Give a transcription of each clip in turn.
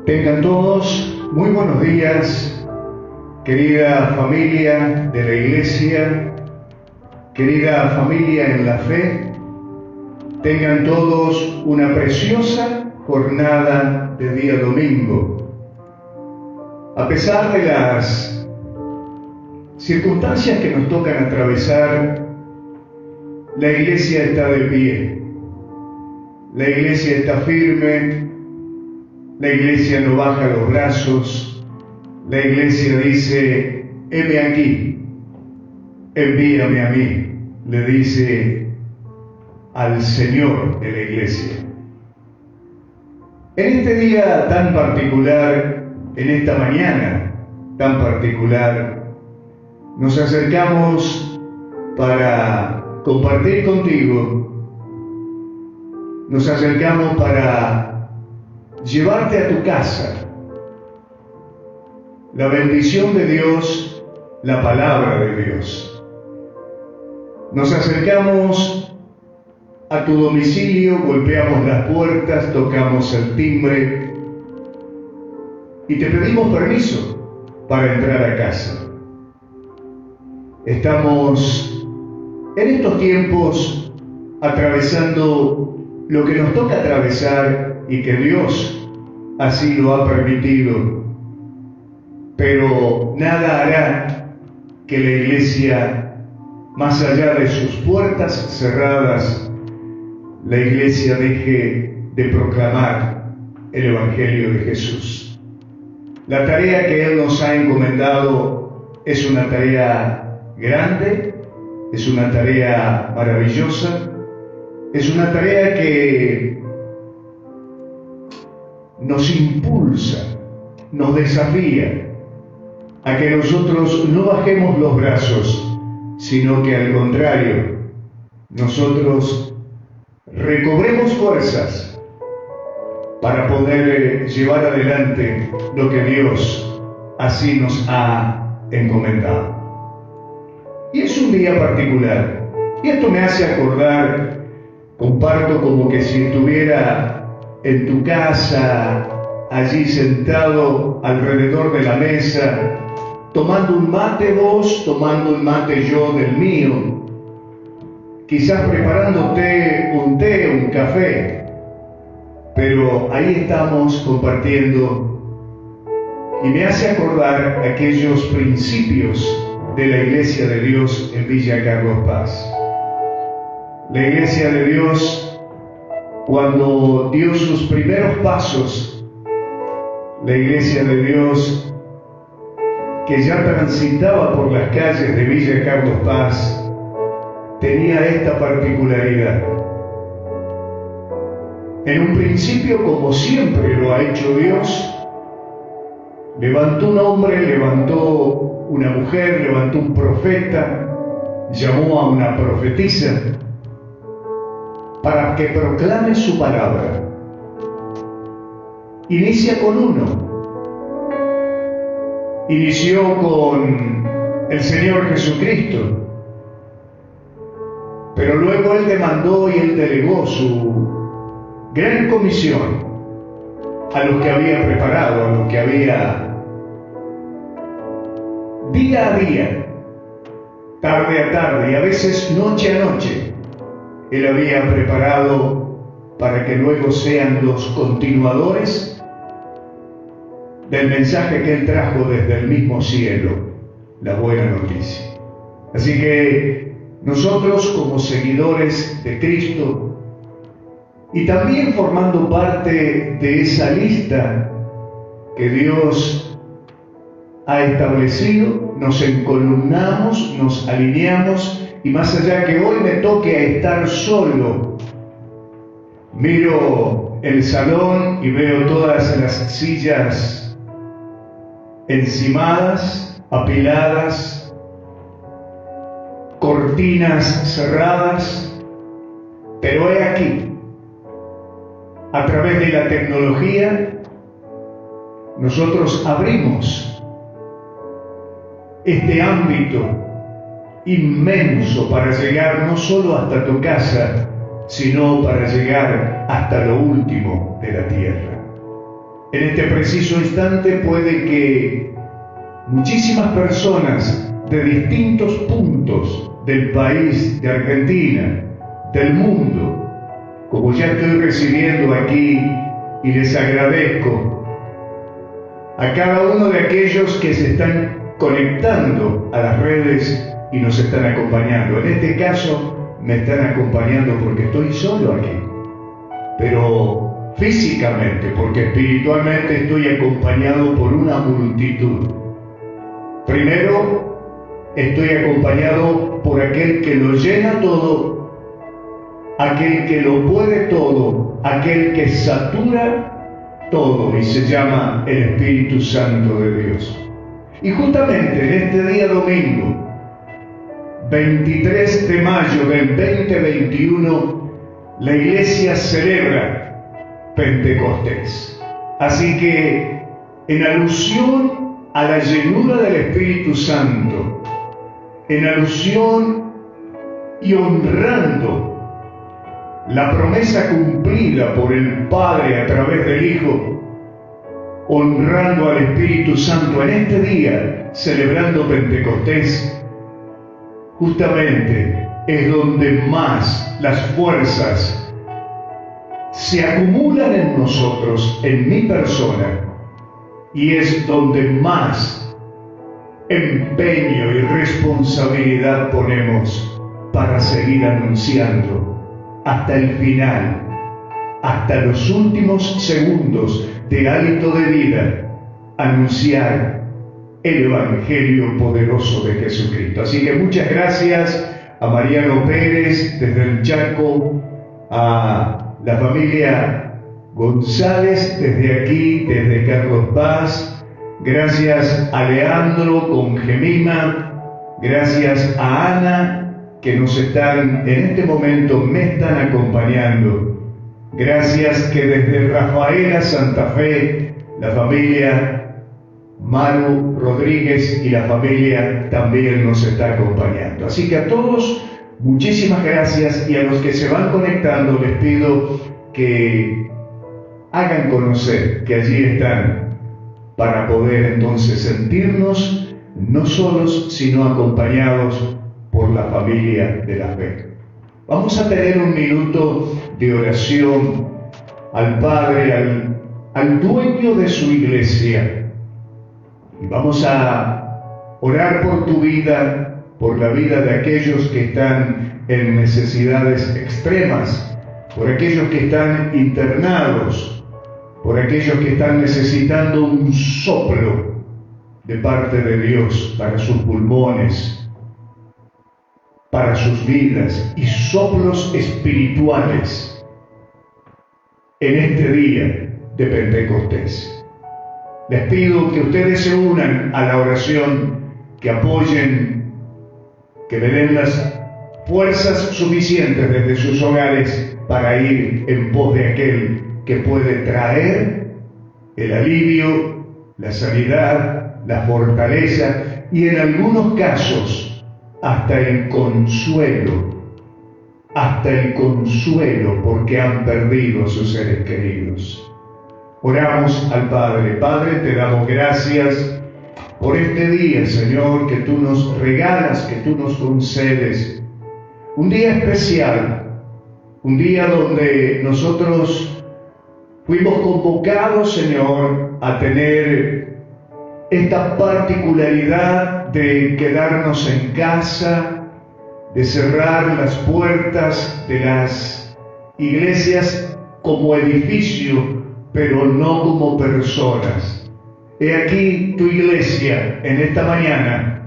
Tengan todos muy buenos días, querida familia de la Iglesia, querida familia en la fe. Tengan todos una preciosa jornada de día domingo. A pesar de las circunstancias que nos tocan atravesar, la Iglesia está de pie. La Iglesia está firme. La Iglesia no baja los brazos. La Iglesia dice: heme aquí, envíame a mí, le dice al Señor de la Iglesia. En este día tan particular, en esta mañana tan particular, nos acercamos para compartir contigo, nos acercamos para llevarte a tu casa la bendición de Dios, la palabra de Dios. Nos acercamos a tu domicilio, golpeamos las puertas, tocamos el timbre y te pedimos permiso para entrar a casa. Estamos en estos tiempos atravesando lo que nos toca atravesar y que Dios así lo ha permitido, pero nada hará que la Iglesia, más allá de sus puertas cerradas, la Iglesia deje de proclamar el Evangelio de Jesús. La tarea que Él nos ha encomendado es una tarea grande, es una tarea maravillosa, es una tarea que nos impulsa, nos desafía a que nosotros no bajemos los brazos, sino que al contrario, nosotros recobremos fuerzas para poder llevar adelante lo que Dios así nos ha encomendado. Y es un día particular, y esto me hace acordar, comparto como que si estuviera en tu casa, allí sentado alrededor de la mesa, tomando un mate vos, tomando un mate yo del mío, quizás preparándote un té, un café, pero ahí estamos compartiendo y me hace acordar aquellos principios de la Iglesia de Dios en Villa Carlos Paz. La Iglesia de Dios, cuando dio sus primeros pasos, la Iglesia de Dios, que ya transitaba por las calles de Villa Carlos Paz, tenía esta particularidad. En un principio, como siempre lo ha hecho Dios, levantó un hombre, levantó una mujer, levantó un profeta, llamó a una profetisa, para que proclame su palabra. Inicia con uno. Inició con el Señor Jesucristo, pero luego Él demandó y Él delegó su gran comisión a los que había preparado, a los que había día a día, tarde a tarde y a veces noche a noche, Él había preparado para que luego sean los continuadores del mensaje que Él trajo desde el mismo cielo, la buena noticia. Así que nosotros, como seguidores de Cristo y también formando parte de esa lista que Dios ha establecido, nos encolumnamos, nos alineamos. Y más allá que hoy me toque estar solo, miro el salón y veo todas las sillas encimadas, apiladas, cortinas cerradas, pero he aquí, a través de la tecnología, nosotros abrimos este ámbito inmenso para llegar no solo hasta tu casa, sino para llegar hasta lo último de la tierra. En este preciso instante puede que muchísimas personas de distintos puntos del país, de Argentina, del mundo, como ya estoy recibiendo aquí y les agradezco a cada uno de aquellos que se están conectando a las redes y nos están acompañando. En este caso me están acompañando porque estoy solo aquí, pero físicamente, porque espiritualmente estoy acompañado por una multitud. Primero, estoy acompañado por aquel que lo llena todo, aquel que lo puede todo, aquel que satura todo y se llama el Espíritu Santo de Dios. Y justamente en este día domingo, 23 de mayo del 2021, la Iglesia celebra Pentecostés. Así que, en alusión a la llenura del Espíritu Santo, en alusión y honrando la promesa cumplida por el Padre a través del Hijo, honrando al Espíritu Santo en este día, celebrando Pentecostés, justamente es donde más las fuerzas se acumulan en nosotros, en mi persona, y es donde más empeño y responsabilidad ponemos para seguir anunciando hasta el final, hasta los últimos segundos de hálito de vida, anunciar el Evangelio poderoso de Jesucristo. Así que muchas gracias a Mariano Pérez desde el Chaco, a la familia González desde aquí, desde Carlos Paz, gracias a Leandro con Gemima, gracias a Ana, que nos están, en este momento me están acompañando. Gracias que desde Rafaela, Santa Fe, la familia Maru Rodríguez y la familia también nos está acompañando. Así que a todos, muchísimas gracias, y a los que se van conectando les pido que hagan conocer que allí están para poder entonces sentirnos no solos, sino acompañados por la familia de la fe. Vamos a tener un minuto de oración al Padre, al dueño de su iglesia. Y vamos a orar por tu vida, por la vida de aquellos que están en necesidades extremas, por aquellos que están internados, por aquellos que están necesitando un soplo de parte de Dios para sus pulmones, para sus vidas, y soplos espirituales en este día de Pentecostés. Les pido que ustedes se unan a la oración, que apoyen, que le den las fuerzas suficientes desde sus hogares para ir en pos de aquel que puede traer el alivio, la sanidad, la fortaleza y en algunos casos hasta el consuelo, porque han perdido a sus seres queridos. Oramos al Padre. Padre, te damos gracias por este día, Señor, que tú nos regalas, que tú nos concedes. Un día especial, un día donde nosotros fuimos convocados, Señor, a tener esta particularidad de quedarnos en casa, de cerrar las puertas de las iglesias como edificio, pero no como personas. He aquí tu iglesia en esta mañana,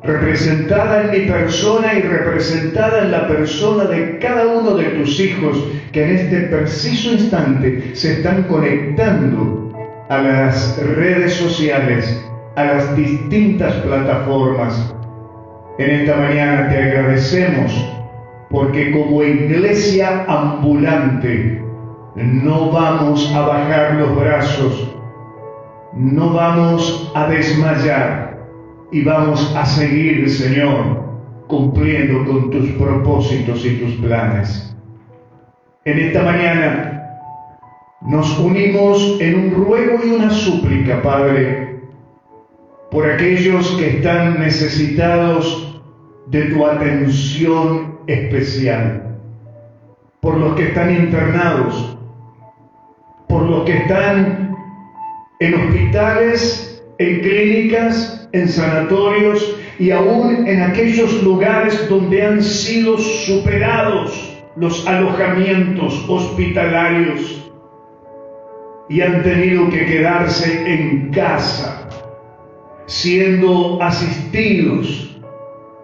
representada en mi persona y representada en la persona de cada uno de tus hijos que en este preciso instante se están conectando a las redes sociales, a las distintas plataformas. En esta mañana te agradecemos porque como iglesia ambulante no vamos a bajar los brazos, no vamos a desmayar y vamos a seguir, Señor, cumpliendo con tus propósitos y tus planes. En esta mañana nos unimos en un ruego y una súplica, Padre, por aquellos que están necesitados de tu atención especial, por los que están internados, por los que están en hospitales, en clínicas, en sanatorios y aún en aquellos lugares donde han sido superados los alojamientos hospitalarios y han tenido que quedarse en casa, siendo asistidos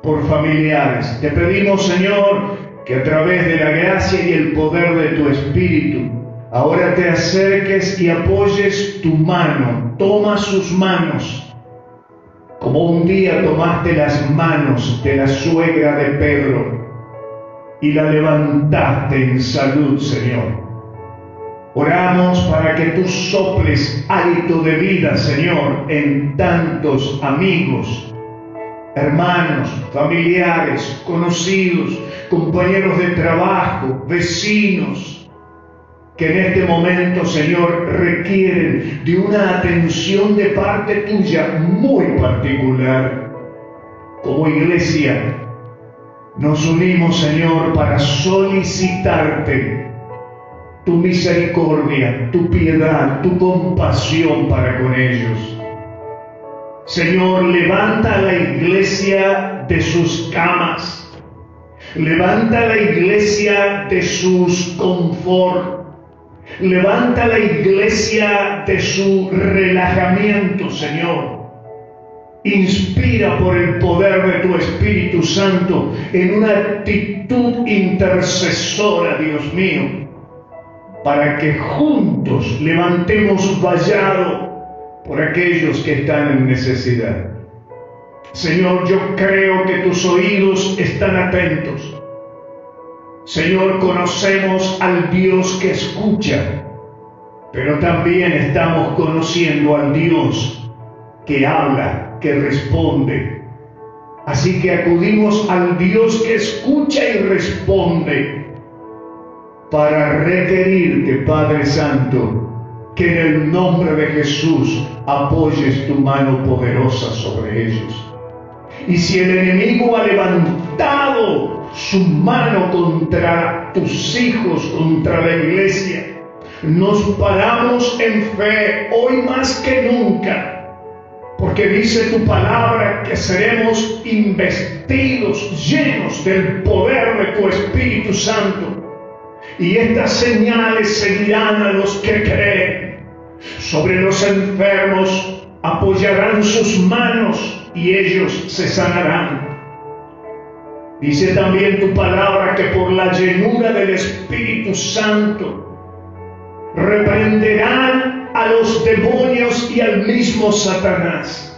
por familiares. Te pedimos, Señor, que a través de la gracia y el poder de tu Espíritu, ahora te acerques y apoyes tu mano, toma sus manos, como un día tomaste las manos de la suegra de Pedro y la levantaste en salud, Señor. Oramos para que tú soples hálito de vida, Señor, en tantos amigos, hermanos, familiares, conocidos, compañeros de trabajo, vecinos, que en este momento, Señor, requieren de una atención de parte tuya muy particular. Como iglesia, nos unimos, Señor, para solicitarte tu misericordia, tu piedad, tu compasión para con ellos. Señor, levanta a la iglesia de sus camas, levanta a la iglesia de sus confort, levanta a la iglesia de su relajamiento, Señor. Inspira por el poder de tu Espíritu Santo en una actitud intercesora, Dios mío, para que juntos levantemos vallado por aquellos que están en necesidad. Señor, yo creo que tus oídos están atentos. Señor, conocemos al Dios que escucha, pero también estamos conociendo al Dios que habla, que responde. Así que acudimos al Dios que escucha y responde para requerirte, Padre Santo, que en el nombre de Jesús apoyes tu mano poderosa sobre ellos. Y si el enemigo ha levantado su mano contra tus hijos, contra la iglesia, nos paramos en fe hoy más que nunca, porque dice tu palabra que seremos investidos, llenos del poder de tu Espíritu Santo. Y estas señales seguirán a los que creen. Sobre los enfermos apoyarán sus manos y ellos se sanarán. Dice también tu palabra que por la llenura del Espíritu Santo reprenderán a los demonios y al mismo Satanás.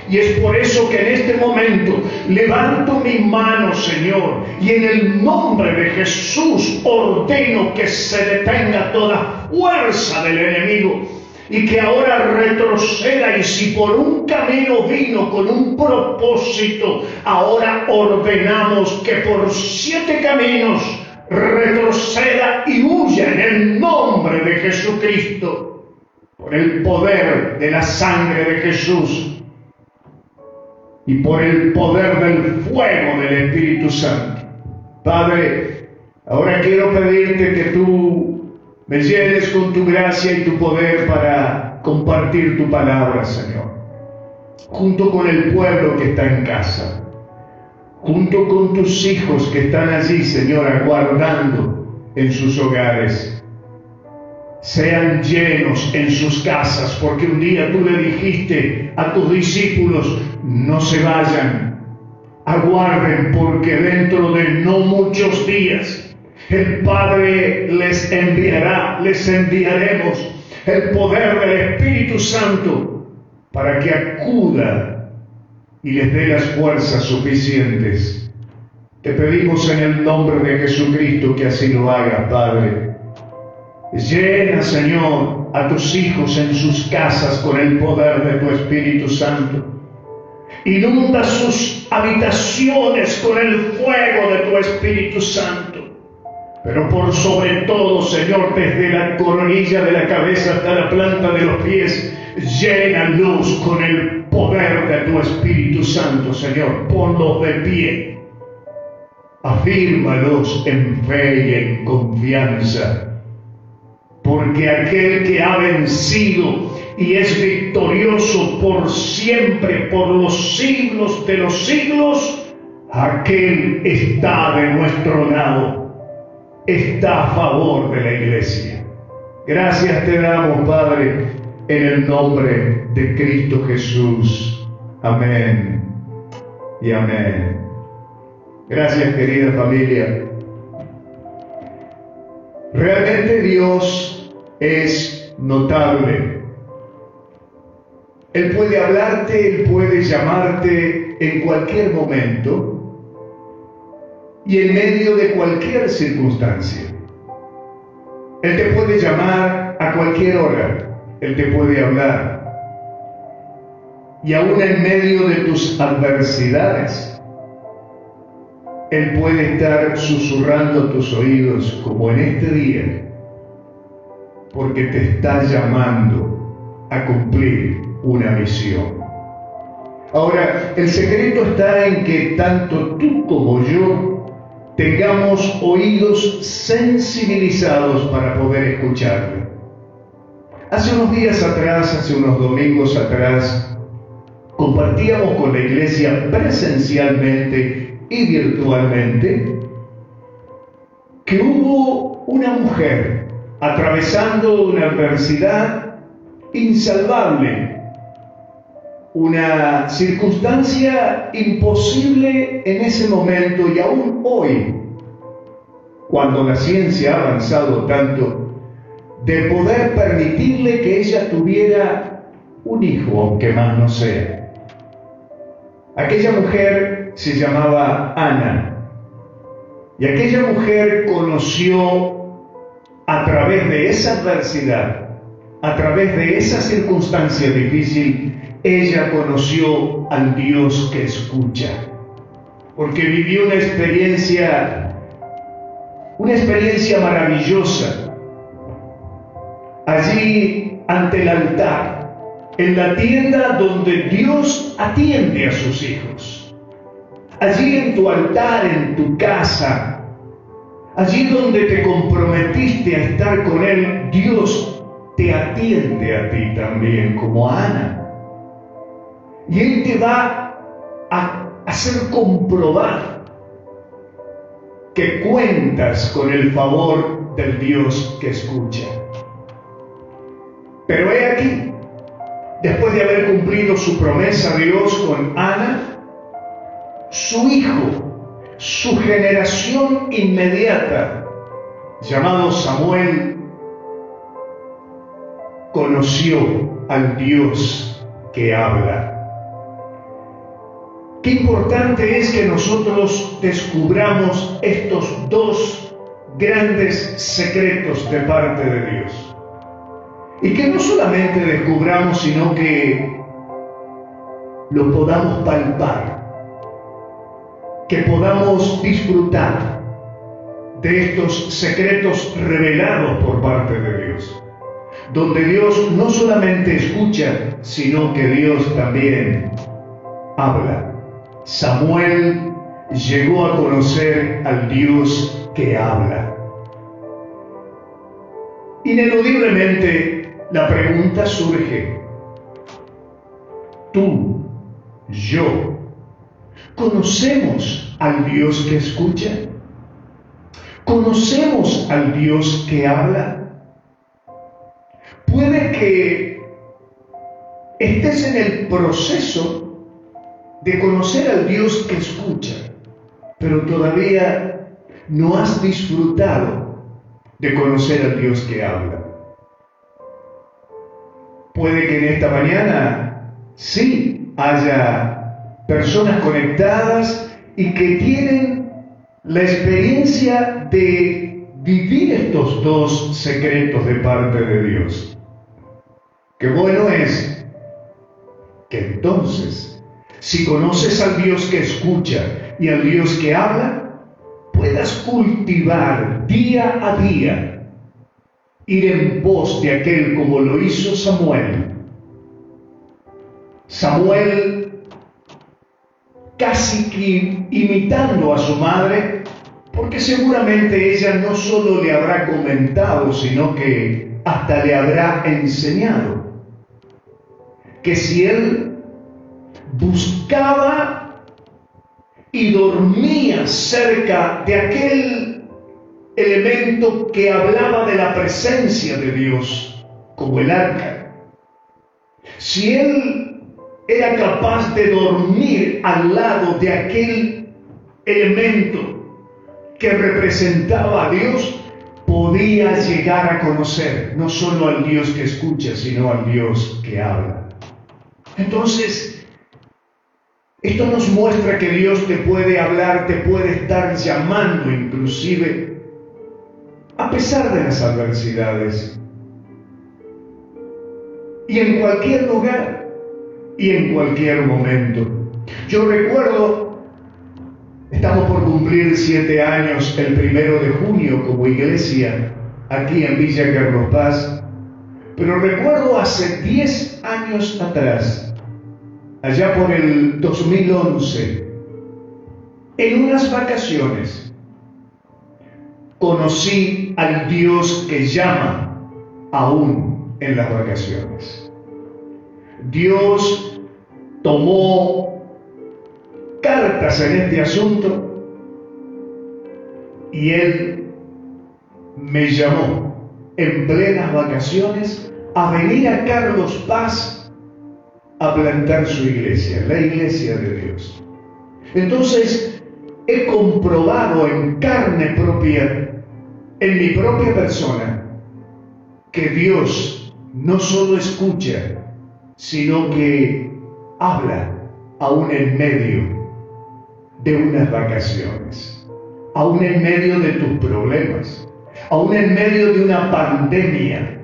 Y es por eso que en este momento levanto mi mano, Señor, y en el nombre de Jesús ordeno que se detenga toda fuerza del enemigo y que ahora retroceda. Y si por un camino vino con un propósito, ahora ordenamos que por 7 caminos retroceda y huya en el nombre de Jesucristo, por el poder de la sangre de Jesús y por el poder del fuego del Espíritu Santo. Padre, ahora quiero pedirte que tú me llenes con tu gracia y tu poder para compartir tu palabra, Señor, junto con el pueblo que está en casa, junto con tus hijos que están allí, Señor, aguardando en sus hogares. Sean llenos en sus casas, porque un día tú le dijiste a tus discípulos: no se vayan, aguarden, porque dentro de no muchos días el Padre les enviaremos el poder del Espíritu Santo para que acuda y les dé las fuerzas suficientes. Te pedimos en el nombre de Jesucristo que así lo hagas, Padre. Llena, Señor, a tus hijos en sus casas con el poder de tu Espíritu Santo. Inunda sus habitaciones con el fuego de tu Espíritu Santo. Pero por sobre todo, Señor, desde la coronilla de la cabeza hasta la planta de los pies, llénalos con el poder de tu Espíritu Santo, Señor. Ponlos de pie. Afírmalos en fe y en confianza. Porque aquel que ha vencido y es victorioso por siempre, por los siglos de los siglos, aquel está de nuestro lado, está a favor de la iglesia. Gracias te damos, Padre, en el nombre de Cristo Jesús. Amén y amén. Gracias, querida familia. Realmente Dios es notable. Él puede hablarte, Él puede llamarte en cualquier momento y en medio de cualquier circunstancia. Él te puede llamar a cualquier hora, Él te puede hablar. Y aún en medio de tus adversidades, Él puede estar susurrando a tus oídos como en este día, porque te está llamando a cumplir una misión. Ahora, el secreto está en que tanto tú como yo tengamos oídos sensibilizados para poder escucharlo. Hace unos días atrás, hace unos domingos atrás, compartíamos con la iglesia presencialmente y virtualmente que hubo una mujer atravesando una adversidad insalvable, una circunstancia imposible en ese momento y aún hoy, cuando la ciencia ha avanzado tanto, de poder permitirle que ella tuviera un hijo, aunque más no sea. Aquella mujer se llamaba Ana, y aquella mujer conoció a través de esa adversidad, a través de esa circunstancia difícil, ella conoció al Dios que escucha, porque vivió una experiencia maravillosa, allí ante el altar, en la tienda donde Dios atiende a sus hijos. Allí en tu altar, en tu casa, allí donde te comprometiste a estar con Él, Dios te atiende a ti también, como a Ana. Y Él te va a hacer comprobar que cuentas con el favor del Dios que escucha. Pero he aquí, después de haber cumplido su promesa Dios con Ana, su hijo, su generación inmediata, llamado Samuel, conoció al Dios que habla. Qué importante es que nosotros descubramos estos dos grandes secretos de parte de Dios. Y que no solamente descubramos, sino que lo podamos palpar, que podamos disfrutar de estos secretos revelados por parte de Dios, donde Dios no solamente escucha, sino que Dios también habla. Samuel llegó a conocer al Dios que habla. Ineludiblemente, la pregunta surge: tú, yo, ¿conocemos al Dios que escucha? ¿Conocemos al Dios que habla? Puede que estés en el proceso de conocer al Dios que escucha, pero todavía no has disfrutado de conocer al Dios que habla. Puede que en esta mañana sí haya personas conectadas y que tienen la experiencia de vivir estos dos secretos de parte de Dios. Qué bueno es que entonces, si conoces al Dios que escucha y al Dios que habla, puedas cultivar día a día, ir en pos de aquel como lo hizo Samuel. Samuel, casi que imitando a su madre, porque seguramente ella no solo le habrá comentado, sino que hasta le habrá enseñado que si él buscaba y dormía cerca de aquel elemento que hablaba de la presencia de Dios, como el arca, si él era capaz de dormir al lado de aquel elemento que representaba a Dios, podía llegar a conocer no solo al Dios que escucha, sino al Dios que habla. Entonces, esto nos muestra que Dios te puede hablar, te puede estar llamando inclusive, a pesar de las adversidades. Y en cualquier lugar y en cualquier momento. Yo recuerdo, estamos por cumplir 7 años el 1 de junio como iglesia, aquí en Villa Carlos Paz, pero recuerdo hace 10 años atrás, allá por el 2011, en unas vacaciones, conocí al Dios que llama aún en las vacaciones. Dios tomó cartas en este asunto y Él me llamó en plenas vacaciones a venir a Carlos Paz a plantar su iglesia, la iglesia de Dios. Entonces, he comprobado en carne propia, en mi propia persona, que Dios no solo escucha, sino que habla aún en medio de unas vacaciones, aún en medio de tus problemas, aún en medio de una pandemia.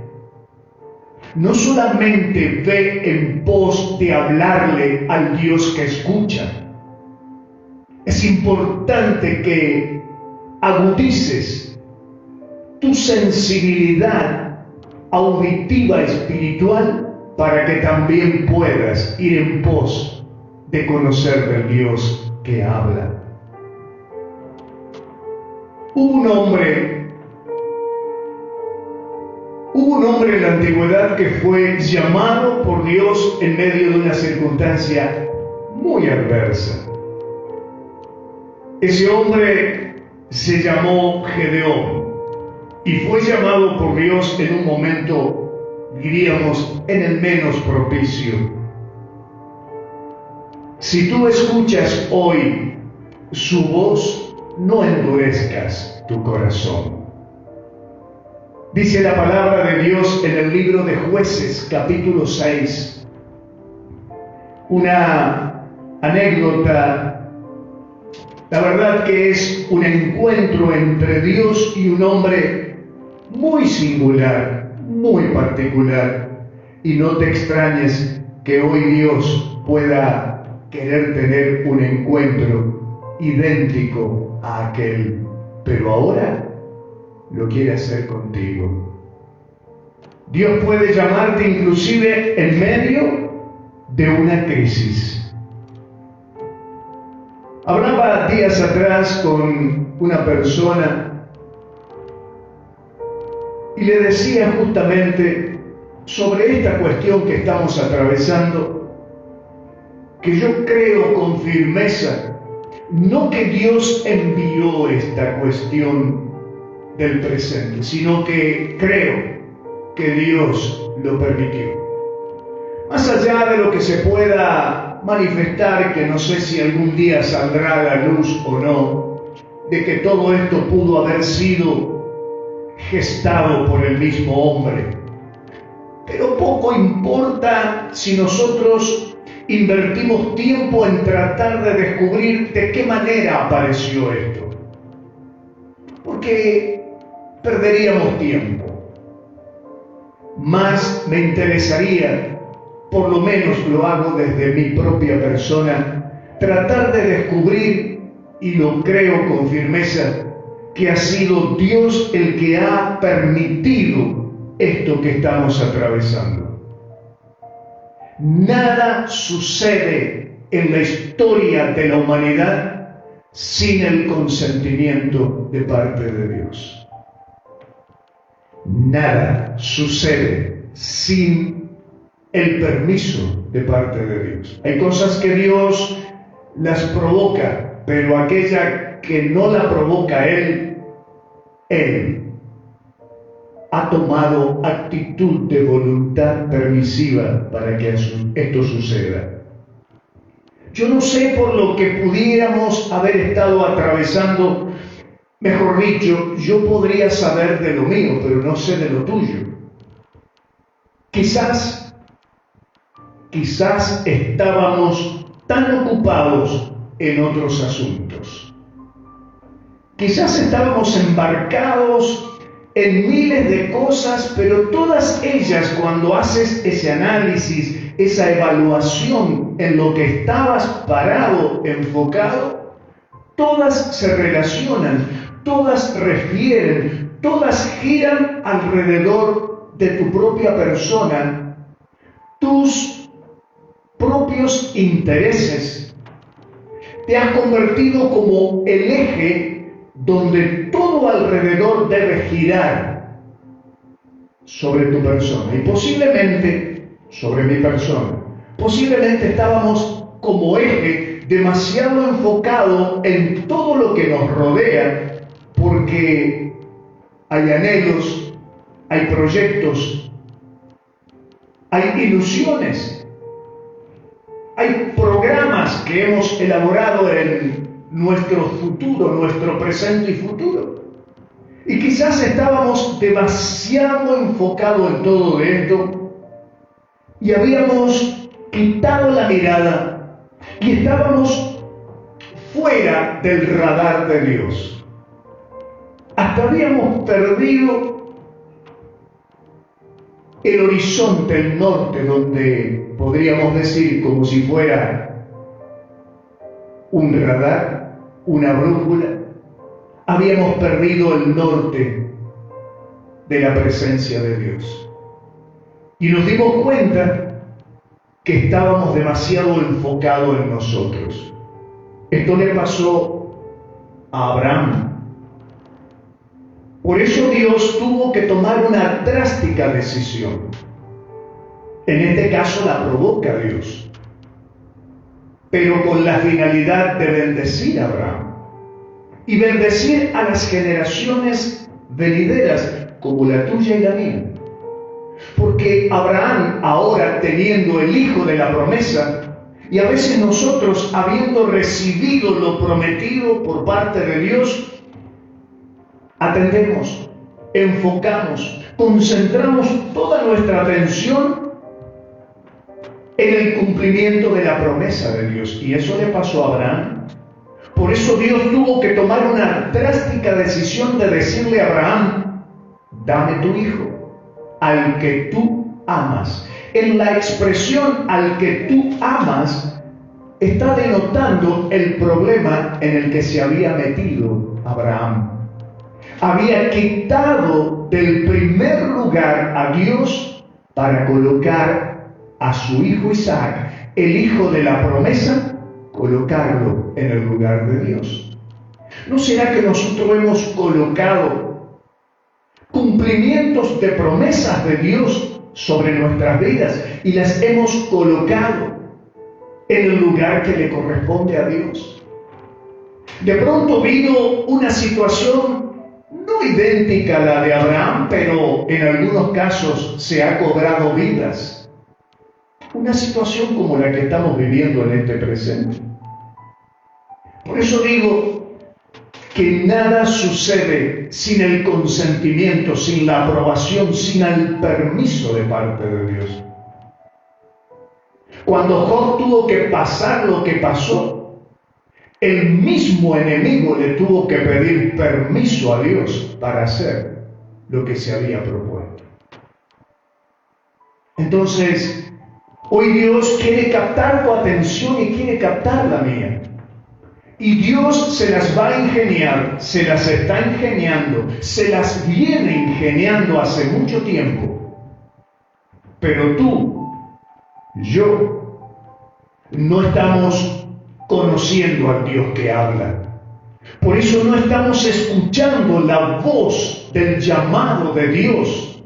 No solamente ve en pos de hablarle al Dios que escucha. Es importante que agudices tu sensibilidad auditiva espiritual para que también puedas ir en pos de conocer del Dios que habla. Hubo un hombre en la antigüedad que fue llamado por Dios en medio de una circunstancia muy adversa. Ese hombre se llamó Gedeón y fue llamado por Dios en un momento, diríamos, en el menos propicio. Si tú escuchas hoy su voz, no endurezcas tu corazón. Dice la palabra de Dios en el libro de Jueces, capítulo 6, una anécdota, la verdad que es un encuentro entre Dios y un hombre muy singular, muy particular, y no te extrañes que hoy Dios pueda querer tener un encuentro idéntico a aquel, pero ahora lo quiere hacer contigo. Dios puede llamarte inclusive en medio de una crisis. Hablaba días atrás con una persona y le decía justamente sobre esta cuestión que estamos atravesando, que yo creo con firmeza, no que Dios envió esta cuestión del presente, sino que creo que Dios lo permitió. Más allá de lo que se pueda manifestar, que no sé si algún día saldrá a la luz o no, de que todo esto pudo haber sido gestado por el mismo hombre. Pero poco importa si nosotros invertimos tiempo en tratar de descubrir de qué manera apareció esto. Porque perderíamos tiempo. Más me interesaría, por lo menos lo hago desde mi propia persona, tratar de descubrir, y lo creo con firmeza, que ha sido Dios el que ha permitido esto que estamos atravesando. Nada sucede en la historia de la humanidad sin el consentimiento de parte de Dios. Nada sucede sin el permiso de parte de Dios. Hay cosas que Dios las provoca, pero aquella que no la provoca Él ha tomado actitud de voluntad permisiva para que esto suceda. Yo no sé por lo que pudiéramos haber estado atravesando, mejor dicho, yo podría saber de lo mío, pero no sé de lo tuyo. Quizás estábamos tan ocupados en otros asuntos. Quizás estábamos embarcados en miles de cosas, pero todas ellas, cuando haces ese análisis, esa evaluación en lo que estabas parado, enfocado, todas se relacionan, todas refieren, todas giran alrededor de tu propia persona, tus propios intereses. Te has convertido como el eje donde todo alrededor debe girar sobre tu persona y posiblemente sobre mi persona. Posiblemente estábamos como eje demasiado enfocado en todo lo que nos rodea, porque hay anhelos, hay proyectos, hay ilusiones, hay programas que hemos elaborado en nuestro futuro, nuestro presente y futuro. Y quizás estábamos demasiado enfocados en todo esto y habíamos quitado la mirada y estábamos fuera del radar de Dios. Hasta habíamos perdido el horizonte, el norte, donde podríamos decir como si fuera un radar, una brújula. Habíamos perdido el norte de la presencia de Dios. Y nos dimos cuenta que estábamos demasiado enfocados en nosotros. Esto le pasó a Abraham. Por eso Dios tuvo que tomar una drástica decisión. En este caso la provoca Dios, pero con la finalidad de bendecir a Abraham y bendecir a las generaciones venideras como la tuya y la mía. Porque Abraham, ahora teniendo el hijo de la promesa, y a veces nosotros habiendo recibido lo prometido por parte de Dios, atendemos, enfocamos, concentramos toda nuestra atención en el cumplimiento de la promesa de Dios. Y eso le pasó a Abraham. Por eso Dios tuvo que tomar una drástica decisión de decirle a Abraham: dame tu hijo, al que tú amas. En la expresión al que tú amas está denotando el problema en el que se había metido Abraham. Había quitado del primer lugar a Dios para colocar a su hijo Isaac, el hijo de la promesa, colocarlo en el lugar de Dios. ¿No será que nosotros hemos colocado cumplimientos de promesas de Dios sobre nuestras vidas y las hemos colocado en el lugar que le corresponde a Dios? De pronto vino una situación no idéntica a la de Abraham, pero en algunos casos se ha cobrado vidas. Una situación como la que estamos viviendo en este presente. Por eso digo que nada sucede sin el consentimiento, sin la aprobación, sin el permiso de parte de Dios. Cuando Job tuvo que pasar lo que pasó, el mismo enemigo le tuvo que pedir permiso a Dios para hacer lo que se había propuesto. Entonces, hoy Dios quiere captar tu atención y quiere captar la mía. Y Dios se las va a ingeniar, se las está ingeniando, se las viene ingeniando hace mucho tiempo. Pero tú, yo, no estamos conociendo al Dios que habla. Por eso no estamos escuchando la voz del llamado de Dios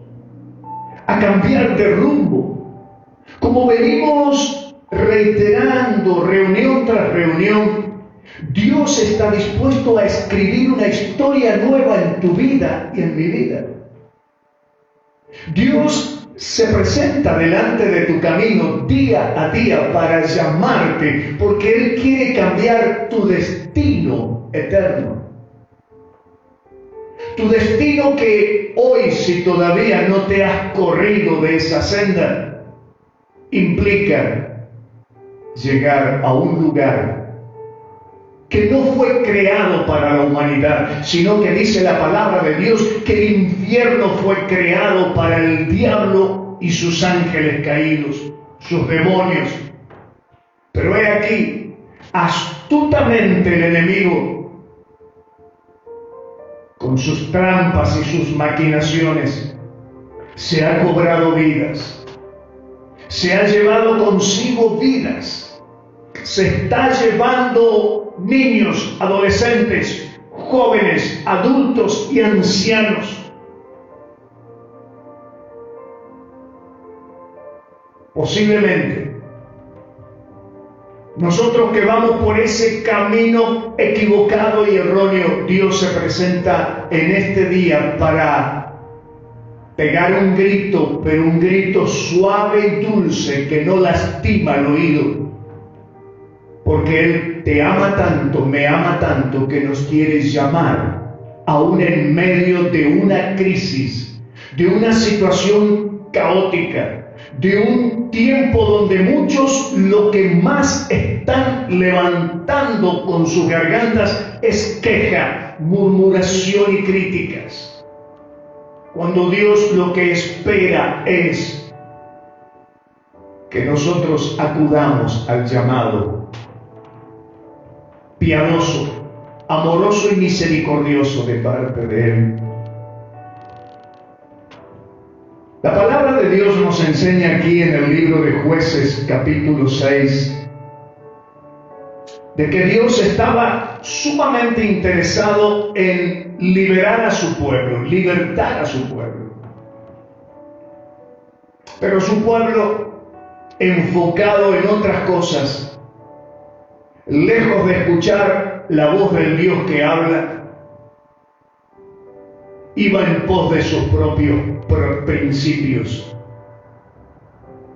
a cambiar de rumbo. Como venimos reiterando reunión tras reunión, Dios está dispuesto a escribir una historia nueva en tu vida y en mi vida. Dios se presenta delante de tu camino día a día para llamarte, porque Él quiere cambiar tu destino eterno. Tu destino que hoy, si todavía no te has corrido de esa senda, implica llegar a un lugar que no fue creado para la humanidad, sino que dice la palabra de Dios que el infierno fue creado para el diablo y sus ángeles caídos, sus demonios. Pero he aquí, astutamente el enemigo, con sus trampas y sus maquinaciones, se ha cobrado vidas, se ha llevado consigo vidas, se está llevando niños, adolescentes, jóvenes, adultos y ancianos. Posiblemente nosotros que vamos por ese camino equivocado y erróneo, Dios se presenta en este día para pegar un grito, pero un grito suave y dulce que no lastima el oído. Porque Él te ama tanto, me ama tanto, que nos quiere llamar, aún en medio de una crisis, de una situación caótica, de un tiempo donde muchos lo que más están levantando con sus gargantas es queja, murmuración y críticas. Cuando Dios lo que espera es que nosotros acudamos al llamado piadoso, amoroso y misericordioso de parte de Él. La palabra de Dios nos enseña aquí en el libro de Jueces, capítulo 6, de que Dios estaba sumamente interesado en liberar a su pueblo, libertar a su pueblo. Pero su pueblo, enfocado en otras cosas, lejos de escuchar la voz del Dios que habla, iba en pos de sus propios principios.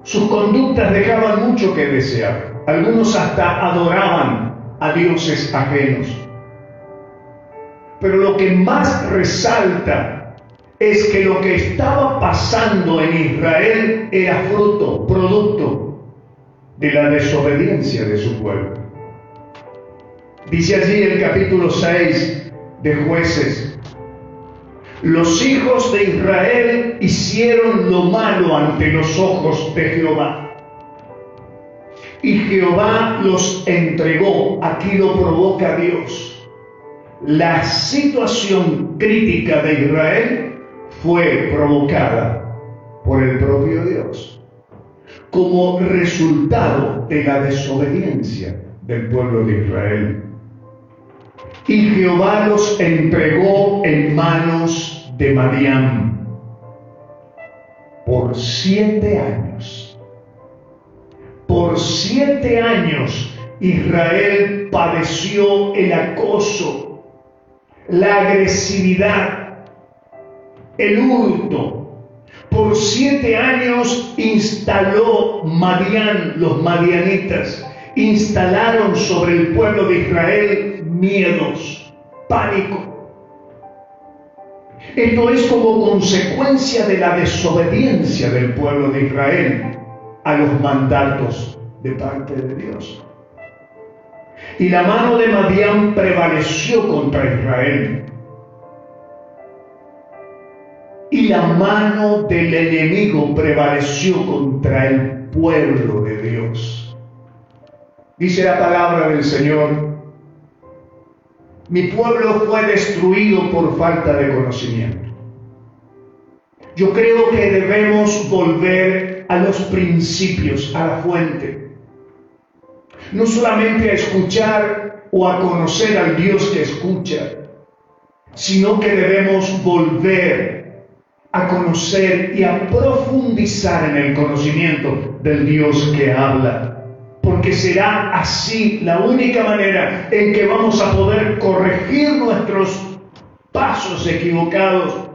Sus conductas dejaban mucho que desear. Algunos hasta adoraban a dioses ajenos. Pero lo que más resalta es que lo que estaba pasando en Israel era producto de la desobediencia de su pueblo. Dice allí el capítulo 6 de Jueces: los hijos de Israel hicieron lo malo ante los ojos de Jehová, y Jehová los entregó. Aquí lo provoca Dios. La situación crítica de Israel fue provocada por el propio Dios, como resultado de la desobediencia del pueblo de Israel. Y Jehová los entregó en manos de Madián por 7 años. Por 7 años Israel padeció el acoso, la agresividad, el hurto. Por 7 años instaló Madián, los madianitas, instalaron sobre el pueblo de Israel miedos, pánico. Esto es como consecuencia de la desobediencia del pueblo de Israel a los mandatos de parte de Dios. Y la mano de Madián prevaleció contra Israel. Y la mano del enemigo prevaleció contra el pueblo de Dios. Dice la palabra del Señor Mi pueblo fue destruido por falta de conocimiento. Yo creo que debemos volver a los principios, a la fuente. No solamente a escuchar o a conocer al Dios que escucha, sino que debemos volver a conocer y a profundizar en el conocimiento del Dios que habla. Porque será así la única manera en que vamos a poder corregir nuestros pasos equivocados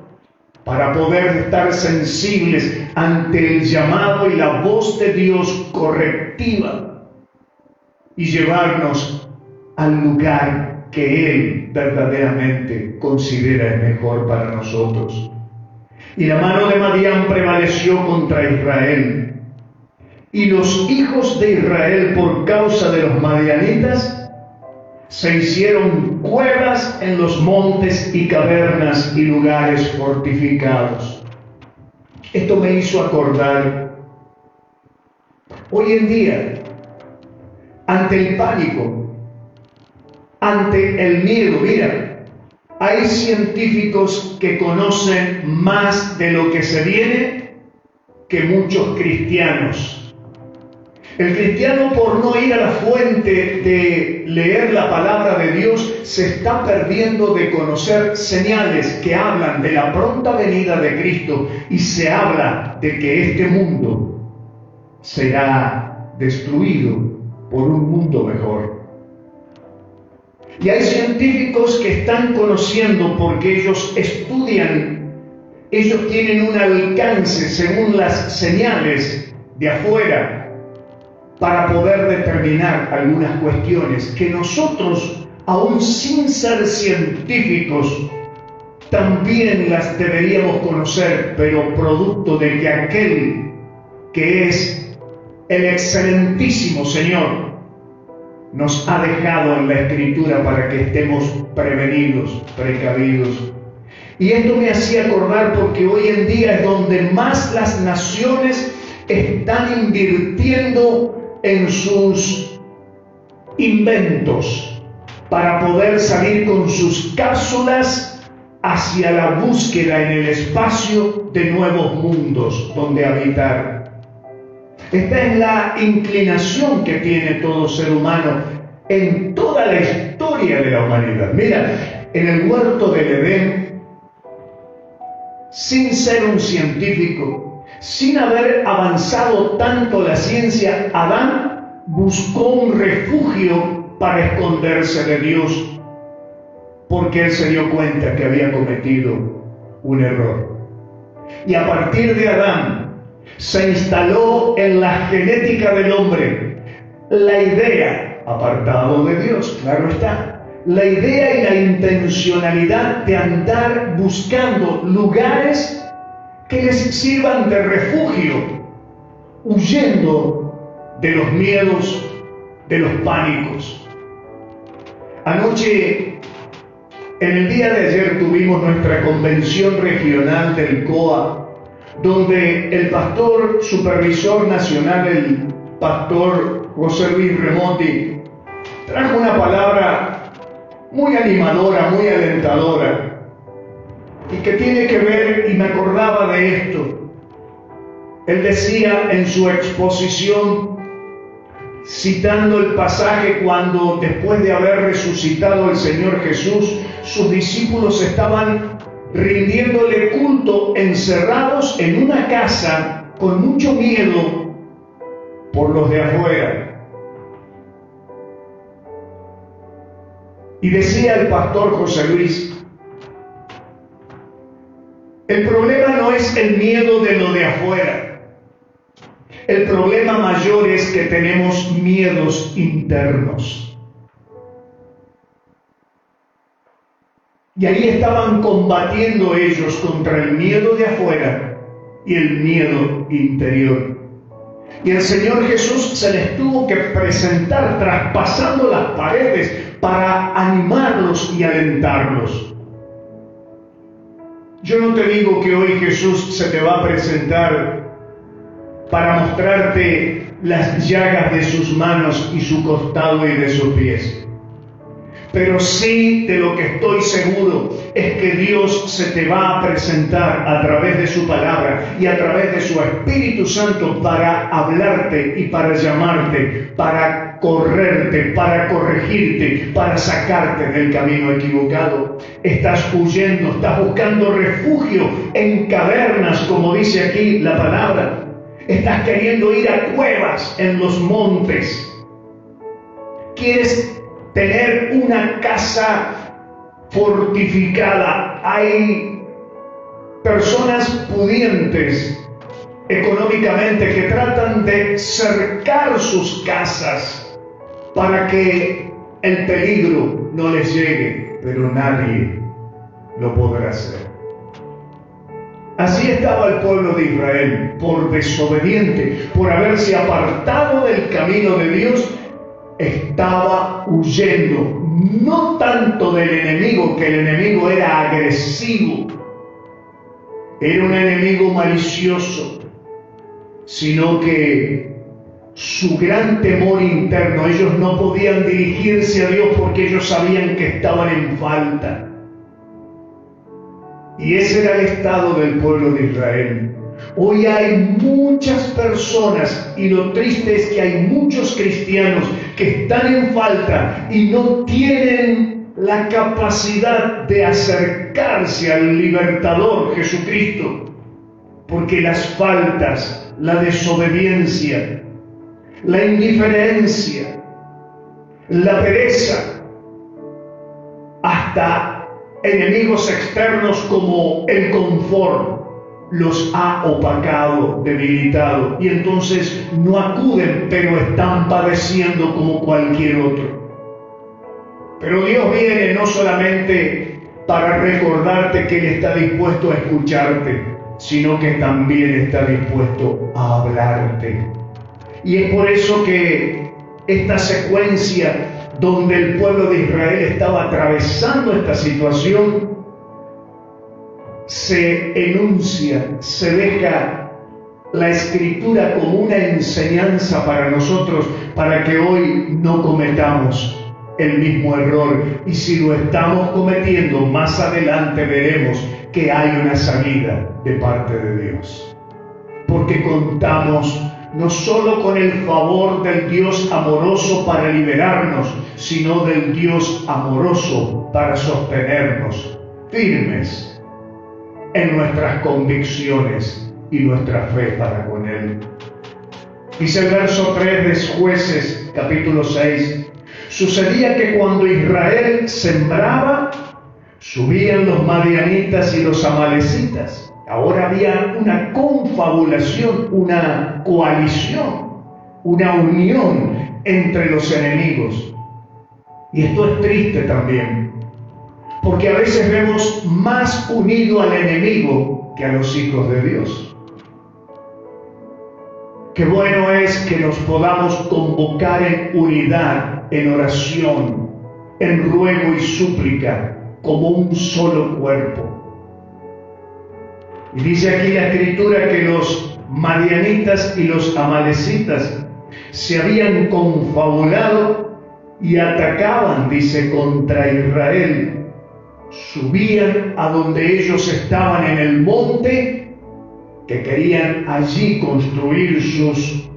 para poder estar sensibles ante el llamado y la voz de Dios correctiva y llevarnos al lugar que Él verdaderamente considera el mejor para nosotros. Y la mano de Madián prevaleció contra Israel. Y los hijos de Israel, por causa de los madianitas, se hicieron cuevas en los montes y cavernas y lugares fortificados. Esto me hizo acordar, hoy en día, ante el pánico, ante el miedo, mira, hay científicos que conocen más de lo que se viene que muchos cristianos. El cristiano, por no ir a la fuente de leer la palabra de Dios, se está perdiendo de conocer señales que hablan de la pronta venida de Cristo, y se habla de que este mundo será destruido por un mundo mejor. Y hay científicos que están conociendo, porque ellos estudian, ellos tienen un alcance según las señales de afuera, para poder determinar algunas cuestiones que nosotros, aún sin ser científicos, también las deberíamos conocer, pero producto de que aquel que es el excelentísimo Señor nos ha dejado en la Escritura para que estemos prevenidos, precavidos. Y esto me hacía acordar porque hoy en día es donde más las naciones están invirtiendo en sus inventos para poder salir con sus cápsulas hacia la búsqueda en el espacio de nuevos mundos donde habitar. Esta es la inclinación que tiene todo ser humano en toda la historia de la humanidad. Mira, en el huerto del Edén, sin ser un científico, sin haber avanzado tanto la ciencia, Adán buscó un refugio para esconderse de Dios, porque él se dio cuenta que había cometido un error. Y a partir de Adán se instaló en la genética del hombre la idea, apartado de Dios, claro está, la idea y la intencionalidad de andar buscando lugares que les sirvan de refugio, huyendo de los miedos, de los pánicos. Anoche, en el día de ayer, tuvimos nuestra convención regional del COA, donde el pastor supervisor nacional, el pastor José Luis Remonti, trajo una palabra muy animadora, muy alentadora, y que tiene que ver, y me acordaba de esto. Él decía en su exposición, citando el pasaje cuando después de haber resucitado el Señor Jesús, sus discípulos estaban rindiéndole culto encerrados en una casa con mucho miedo por los de afuera. Y decía el pastor José Luis, el problema no es el miedo de lo de afuera. El problema mayor es que tenemos miedos internos. Y ahí estaban combatiendo ellos contra el miedo de afuera y el miedo interior. Y el Señor Jesús se les tuvo que presentar traspasando las paredes para animarlos y alentarlos. Yo no te digo que hoy Jesús se te va a presentar para mostrarte las llagas de sus manos y su costado y de sus pies. Pero sí, de lo que estoy seguro es que Dios se te va a presentar a través de su palabra y a través de su Espíritu Santo para hablarte y para llamarte, para correrte, para corregirte, para sacarte del camino equivocado. Estás huyendo, estás buscando refugio en cavernas, como dice aquí la palabra. Estás queriendo ir a cuevas en los montes. Quieres tener una casa fortificada. Hay personas pudientes económicamente que tratan de cercar sus casas para que el peligro no les llegue, pero nadie lo podrá hacer. Así estaba el pueblo de Israel, por desobediente, por haberse apartado del camino de Dios. Estaba huyendo, no tanto del enemigo, que el enemigo era agresivo, era un enemigo malicioso, sino que su gran temor interno, ellos no podían dirigirse a Dios porque ellos sabían que estaban en falta. Y ese era el estado del pueblo de Israel. Hoy hay muchas personas, y lo triste es que hay muchos cristianos que están en falta y no tienen la capacidad de acercarse al libertador Jesucristo, porque las faltas, la desobediencia, la indiferencia, la pereza, hasta enemigos externos como el confort, los ha opacado, debilitado, y entonces no acuden, pero están padeciendo como cualquier otro. Pero Dios viene no solamente para recordarte que Él está dispuesto a escucharte, sino que también está dispuesto a hablarte. Y es por eso que esta secuencia donde el pueblo de Israel estaba atravesando esta situación, se enuncia, se deja la Escritura como una enseñanza para nosotros, para que hoy no cometamos el mismo error. Y si lo estamos cometiendo, más adelante veremos que hay una salida de parte de Dios. Porque contamos no solo con el favor del Dios amoroso para liberarnos, sino del Dios amoroso para sostenernos firmes en nuestras convicciones y nuestra fe para con Él. Dice el verso 3 de Jueces, capítulo 6, sucedía que cuando Israel sembraba, subían los madianitas y los amalecitas. Ahora había una confabulación, una coalición, una unión entre los enemigos. Y esto es triste también, porque a veces vemos más unido al enemigo que a los hijos de Dios. Qué bueno es que nos podamos convocar en unidad, en oración, en ruego y súplica, como un solo cuerpo. Y dice aquí la Escritura que los madianitas y los amalecitas se habían confabulado y atacaban, dice, contra Israel. Subían a donde ellos estaban en el monte, que querían allí construir sus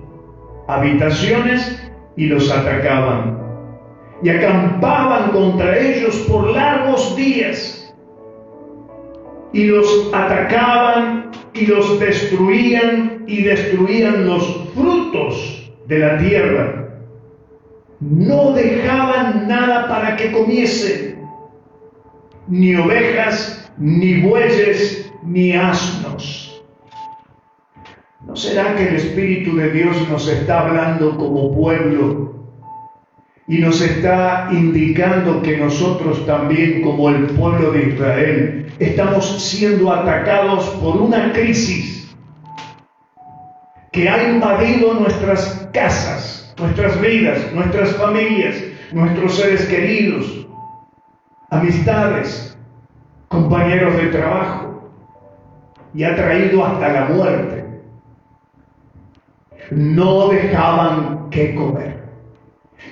habitaciones, y los atacaban. Y acampaban contra ellos por largos días. Y los atacaban y los destruían, y destruían los frutos de la tierra. No dejaban nada para que comiesen, ni ovejas, ni bueyes, ni asnos. ¿No será que el Espíritu de Dios nos está hablando como pueblo y nos está indicando que nosotros también, como el pueblo de Israel, estamos siendo atacados por una crisis que ha invadido nuestras casas, nuestras vidas, nuestras familias, nuestros seres queridos, amistades, compañeros de trabajo, y ha traído hasta la muerte? No dejaban qué comer.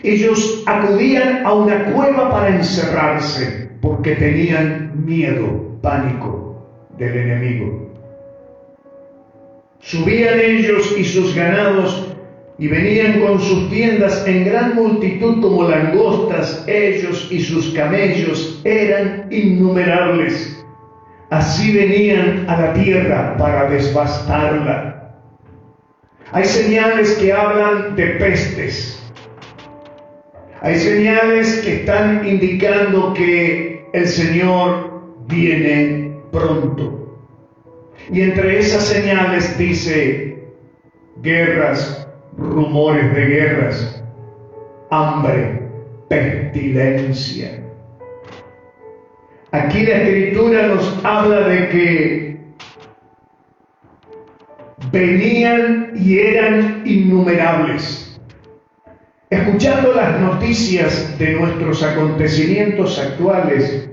Ellos acudían a una cueva para encerrarse porque tenían miedo, pánico del enemigo. Subían ellos y sus ganados y venían con sus tiendas en gran multitud como langostas. Ellos y sus camellos eran innumerables. Así venían a la tierra para devastarla. Hay señales que hablan de pestes. Hay señales que están indicando que el Señor viene pronto. Y entre esas señales dice guerras, rumores de guerras, hambre, pestilencia. Aquí la Escritura nos habla de que venían y eran innumerables. Escuchando las noticias de nuestros acontecimientos actuales,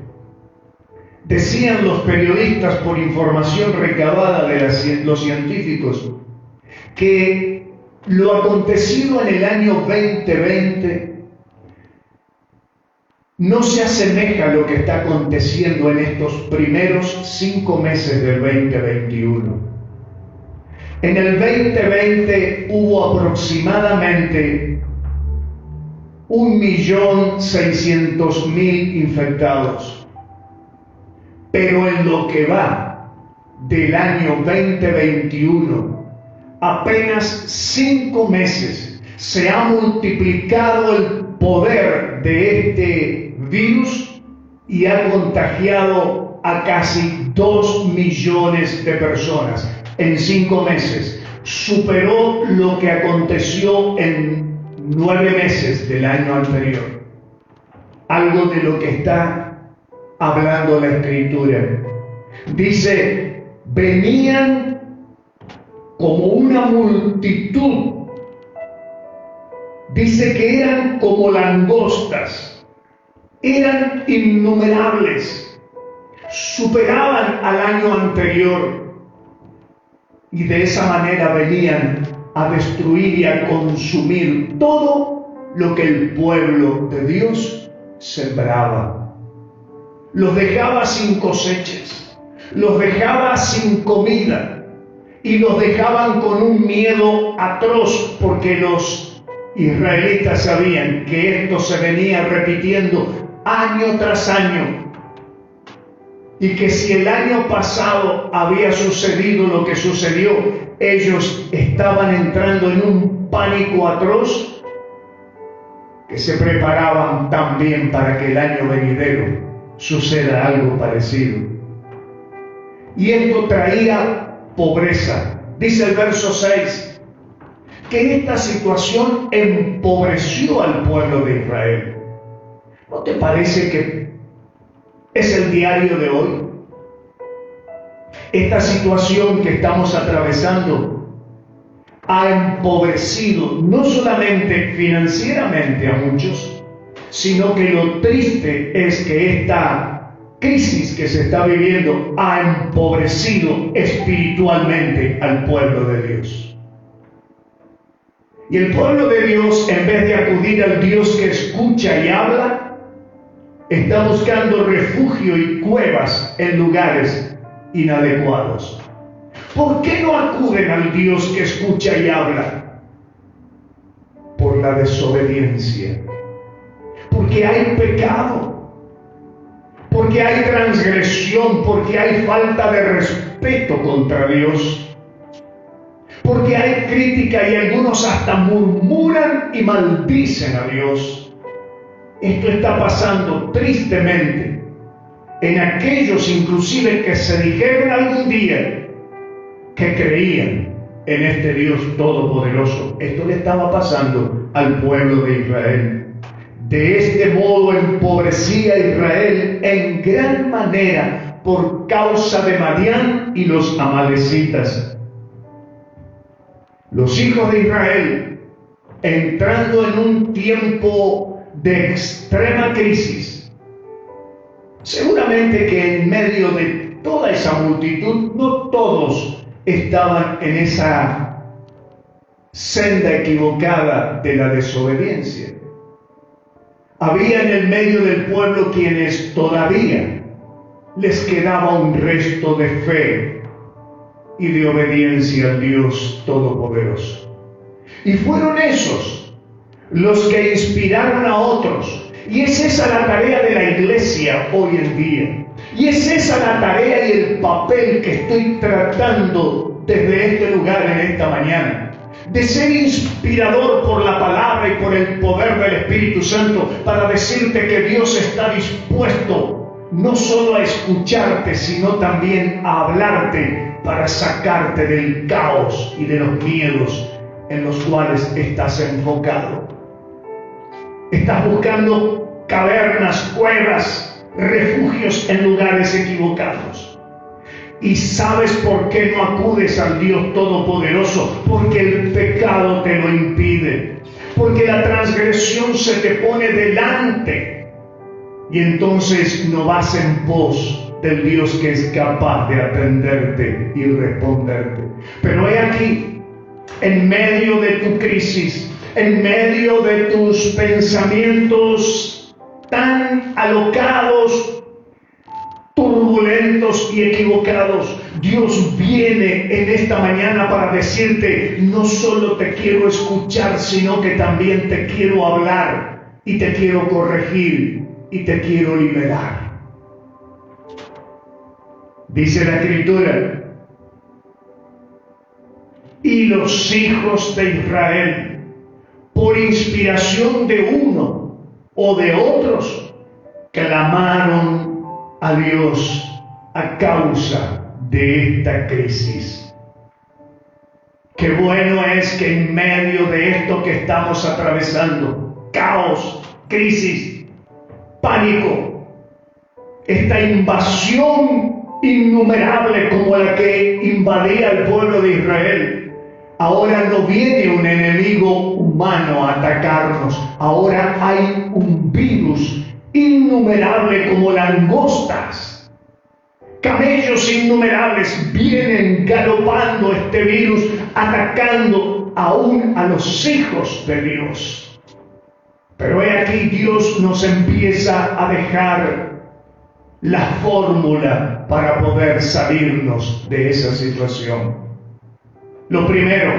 decían los periodistas por información recabada de los científicos que lo acontecido en el año 2020 no se asemeja a lo que está aconteciendo en estos primeros 5 meses del 2021. En el 2020 hubo aproximadamente 1.600.000 infectados. Pero en lo que va del año 2021, apenas 5 meses, se ha multiplicado el poder de este virus y ha contagiado a casi 2 millones de personas. En 5 meses superó lo que aconteció en 9 meses del año anterior. Algo de lo que está hablando la Escritura. Dice, venían como una multitud. Dice que eran como langostas. Eran innumerables. Superaban al año anterior. Y de esa manera venían a destruir y a consumir todo lo que el pueblo de Dios sembraba. Los dejaba sin cosechas, los dejaba sin comida y los dejaban con un miedo atroz porque los israelitas sabían que esto se venía repitiendo año tras año y que si el año pasado había sucedido lo que sucedió, ellos estaban entrando en un pánico atroz que se preparaban también para que el año venidero suceda algo parecido. Y esto traía pobreza. Dice el verso 6, que esta situación empobreció al pueblo de Israel. ¿No te parece que es el diario de hoy? Esta situación que estamos atravesando ha empobrecido no solamente financieramente a muchos, sino que lo triste es que esta crisis que se está viviendo ha empobrecido espiritualmente al pueblo de Dios. Y el pueblo de Dios, en vez de acudir al Dios que escucha y habla, está buscando refugio y cuevas en lugares inadecuados. ¿Por qué no acuden al Dios que escucha y habla? Por la desobediencia. Porque hay pecado, porque hay transgresión, porque hay falta de respeto contra Dios, porque hay crítica y algunos hasta murmuran y maldicen a Dios. Esto está pasando tristemente en aquellos inclusive que se dijeron algún día que creían en este Dios todopoderoso. Esto le estaba pasando al pueblo de Israel. De este modo empobrecía a Israel en gran manera por causa de Madián y los amalecitas. Los hijos de Israel, entrando en un tiempo de extrema crisis, seguramente que en medio de toda esa multitud, no todos estaban en esa senda equivocada de la desobediencia. había en el medio del pueblo quienes todavía les quedaba un resto de fe y de obediencia al Dios Todopoderoso. Y fueron esos los que inspiraron a otros. Y es esa la tarea de la iglesia hoy en día. Y es esa la tarea y el papel que estoy tratando desde este lugar en esta mañana. De ser inspirador por la palabra y por el poder del Espíritu Santo para decirte que Dios está dispuesto no solo a escucharte, sino también a hablarte para sacarte del caos y de los miedos en los cuales estás enfocado. Estás buscando cavernas, cuevas, refugios en lugares equivocados. ¿Y sabes por qué no acudes al Dios Todopoderoso? Porque el pecado te lo impide. Porque la transgresión se te pone delante. Y entonces no vas en pos del Dios que es capaz de atenderte y responderte. Pero he aquí, en medio de tu crisis, en medio de tus pensamientos tan alocados, turbulentos y equivocados, Dios viene en esta mañana para decirte: no solo te quiero escuchar, sino que también te quiero hablar y te quiero corregir y te quiero liberar. Dice la Escritura: y los hijos de Israel, por inspiración de uno o de otros, clamaron a Dios a causa de esta crisis. Qué bueno es que en medio de esto que estamos atravesando, caos, crisis, pánico, esta invasión innumerable como la que invadía el pueblo de Israel, ahora no viene un enemigo humano a atacarnos, ahora hay un virus innumerable como langostas, camellos innumerables vienen galopando este virus, atacando aún a los hijos de Dios. Pero he aquí, Dios nos empieza a dejar la fórmula para poder salirnos de esa situación. Lo primero,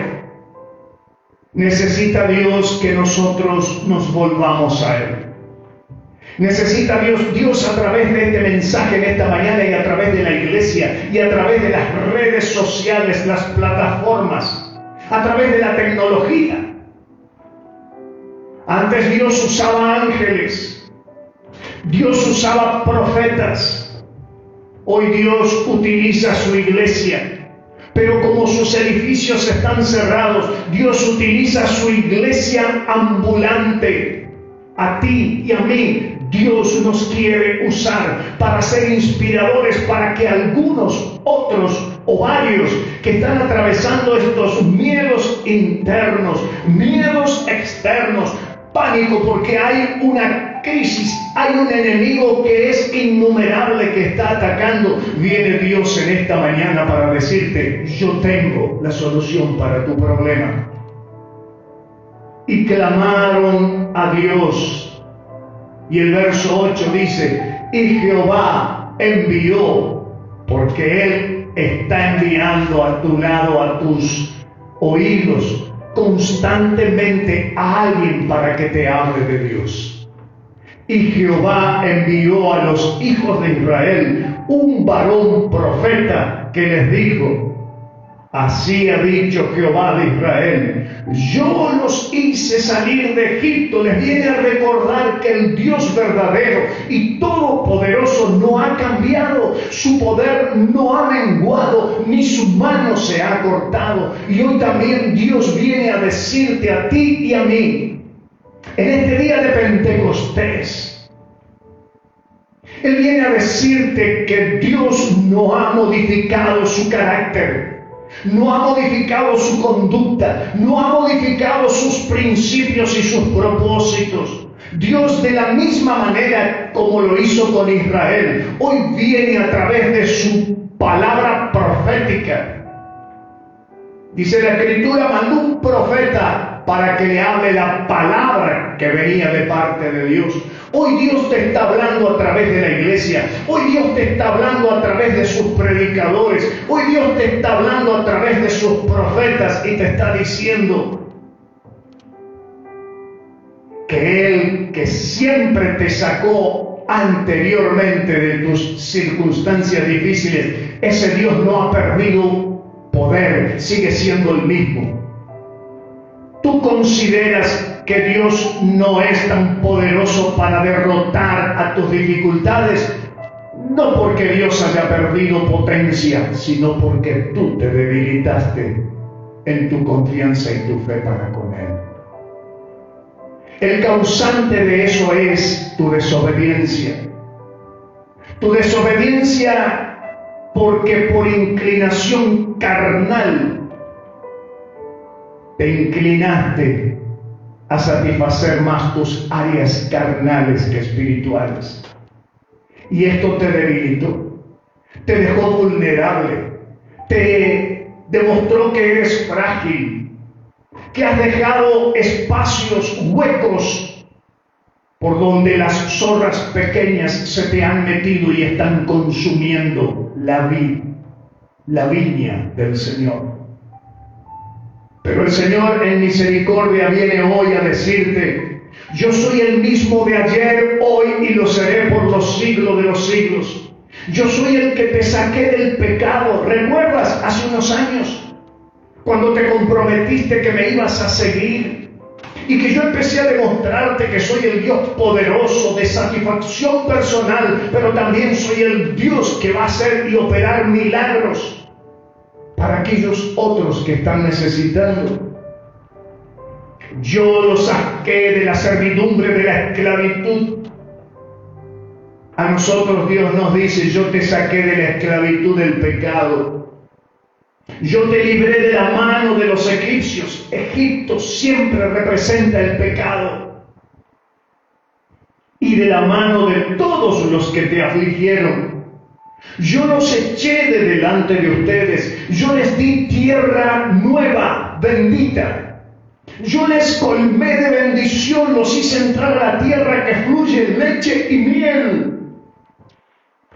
necesita Dios que nosotros nos volvamos a Él. Necesita Dios a través de este mensaje en esta mañana y a través de la iglesia y a través de las redes sociales, las plataformas, a través de la tecnología. Antes Dios usaba ángeles, Dios usaba profetas, hoy Dios utiliza su iglesia. Pero como sus edificios están cerrados, Dios utiliza su iglesia ambulante. A ti y a mí, Dios nos quiere usar para ser inspiradores, para que algunos, otros o varios que están atravesando estos miedos internos, miedos externos, pánico porque hay una crisis, hay un enemigo que es innumerable que está atacando. Viene Dios en esta mañana para decirte: yo tengo la solución para tu problema. Y clamaron a Dios. Y el verso 8 dice: y Jehová envió, porque Él está enviando a tu lado, a tus oídos, constantemente a alguien para que te hable de Dios. Y Jehová envió a los hijos de Israel un varón profeta que les dijo: así ha dicho Jehová de Israel, yo los hice salir de Egipto. Les viene a recordar que el Dios verdadero y todopoderoso no ha cambiado, su poder no ha menguado, ni su mano se ha cortado. Y hoy también Dios viene a decirte a ti y a mí, en este día de Pentecostés, Él viene a decirte que Dios no ha modificado su carácter, no ha modificado su conducta, no ha modificado sus principios y sus propósitos. Dios, de la misma manera como lo hizo con Israel, hoy viene a través de su palabra profética. Dice la Escritura: mandó un profeta para que le hable la palabra que venía de parte de Dios. Hoy Dios te está hablando a través de la iglesia. Hoy Dios te está hablando a través de sus predicadores. Hoy Dios te está hablando a través de sus profetas y te está diciendo que Él, que siempre te sacó anteriormente de tus circunstancias difíciles, ese Dios no ha perdido poder, sigue siendo el mismo. ¿Tú consideras que Dios no es tan poderoso para derrotar a tus dificultades? No porque Dios haya perdido potencia, sino porque tú te debilitaste en tu confianza y tu fe para con Él. El causante de eso es tu desobediencia. Tu desobediencia porque por inclinación carnal te inclinaste a satisfacer más tus áreas carnales que espirituales. Y esto te debilitó, te dejó vulnerable, te demostró que eres frágil, que has dejado espacios huecos por donde las zorras pequeñas se te han metido y están consumiendo la viña del Señor. Pero el Señor en misericordia viene hoy a decirte: yo soy el mismo de ayer, hoy y lo seré por los siglos de los siglos. Yo soy el que te saqué del pecado. ¿Recuerdas hace unos años cuando te comprometiste que me ibas a seguir? Y que yo empecé a demostrarte que soy el Dios poderoso de satisfacción personal, pero también soy el Dios que va a hacer y operar milagros para aquellos otros que están necesitando. Yo los saqué de la servidumbre, de la esclavitud. A nosotros Dios nos dice: yo te saqué de la esclavitud del pecado. Yo te libré de la mano de los egipcios. Egipto siempre representa el pecado. Y de la mano de todos los que te afligieron. Yo los eché de delante de ustedes. Yo les di tierra nueva, bendita. Yo les colmé de bendición. Los hice entrar a la tierra que fluye leche y miel.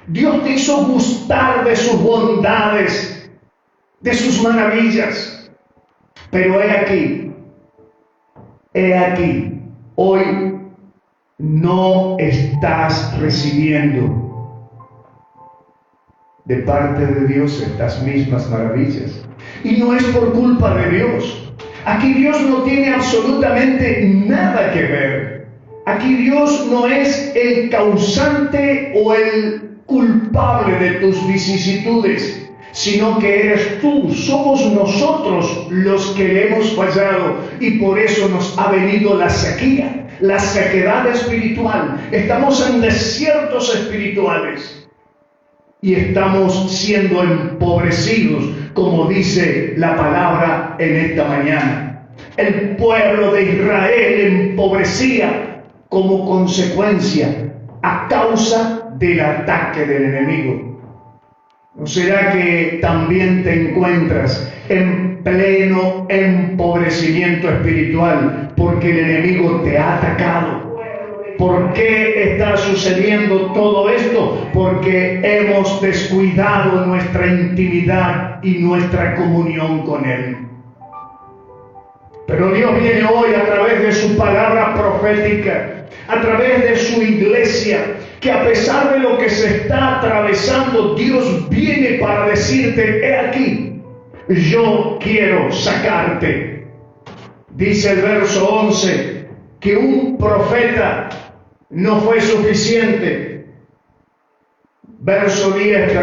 Dios te hizo gustar de sus bondades, de sus maravillas. Pero he aquí, hoy no estás recibiendo de parte de Dios estas mismas maravillas. Y no es por culpa de Dios. Aquí Dios no tiene absolutamente nada que ver. Aquí Dios no es el causante o el culpable de tus vicisitudes, sino que eres tú. Somos nosotros los que le hemos fallado y por eso nos ha venido la sequía, la sequedad espiritual. Estamos en desiertos espirituales. Y estamos siendo empobrecidos, como dice la palabra en esta mañana. El pueblo de Israel empobrecía como consecuencia a causa del ataque del enemigo. ¿No será que también te encuentras en pleno empobrecimiento espiritual porque el enemigo te ha atacado? ¿Por qué está sucediendo todo esto? Porque hemos descuidado nuestra intimidad y nuestra comunión con Él. Pero Dios viene hoy a través de su palabra profética, a través de su iglesia, que a pesar de lo que se está atravesando, Dios viene para decirte: he aquí, yo quiero sacarte. Dice el verso 11, que un profeta no fue suficiente. Verso 10,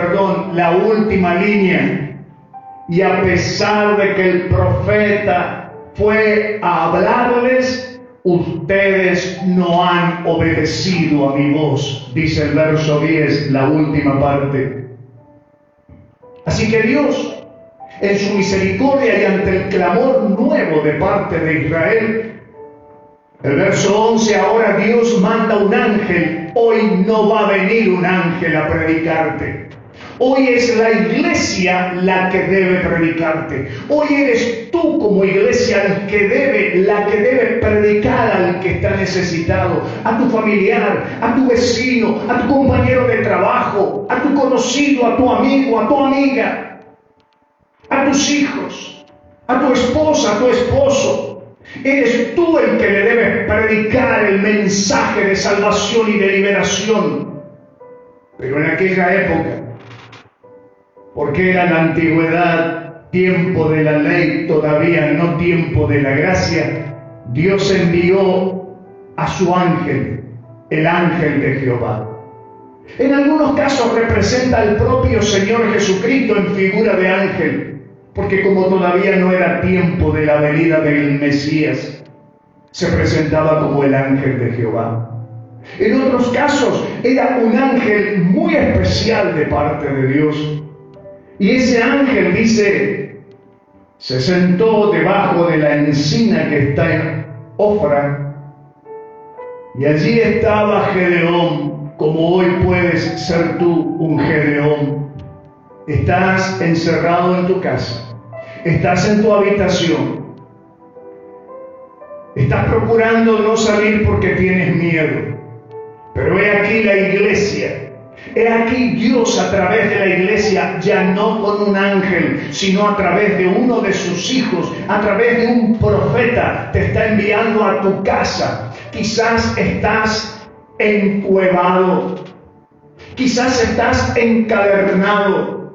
la última línea. Y a pesar de que el profeta fue a hablarles, ustedes no han obedecido a mi voz. Dice el verso 10, la última parte. Así que Dios, en su misericordia y ante el clamor nuevo de parte de Israel, el verso 11, ahora Dios manda un ángel. Hoy no va a venir un ángel a predicarte. Hoy es la iglesia la que debe predicarte. Hoy eres tú como iglesia la que debe predicar al que está necesitado, a tu familiar, a tu vecino, a tu compañero de trabajo, a tu conocido, a tu amigo, a tu amiga, a tus hijos, a tu esposa, a tu esposo. Eres tú el que le debes predicar el mensaje de salvación y de liberación. Pero en aquella época, porque era la antigüedad, tiempo de la ley, todavía no tiempo de la gracia, Dios envió a su ángel, el ángel de Jehová. En algunos casos representa al propio Señor Jesucristo en figura de ángel, porque como todavía no era tiempo de la venida del Mesías, se presentaba como el ángel de Jehová. En otros casos era un ángel muy especial de parte de Dios. Y ese ángel, dice, se sentó debajo de la encina que está en Ofra, y allí estaba Gedeón, como hoy puedes ser tú un Gedeón. Estás encerrado en tu casa, estás en tu habitación, estás procurando no salir porque tienes miedo, pero he aquí la iglesia. He aquí Dios a través de la iglesia, ya no con un ángel, sino a través de uno de sus hijos, a través de un profeta, te está enviando a tu casa. Quizás estás encuevado, quizás estás encadernado,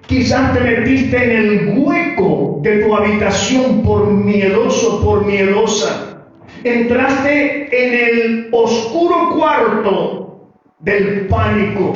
quizás te metiste en el hueco de tu habitación por miedoso, por miedosa. Entraste en el oscuro cuarto del pánico,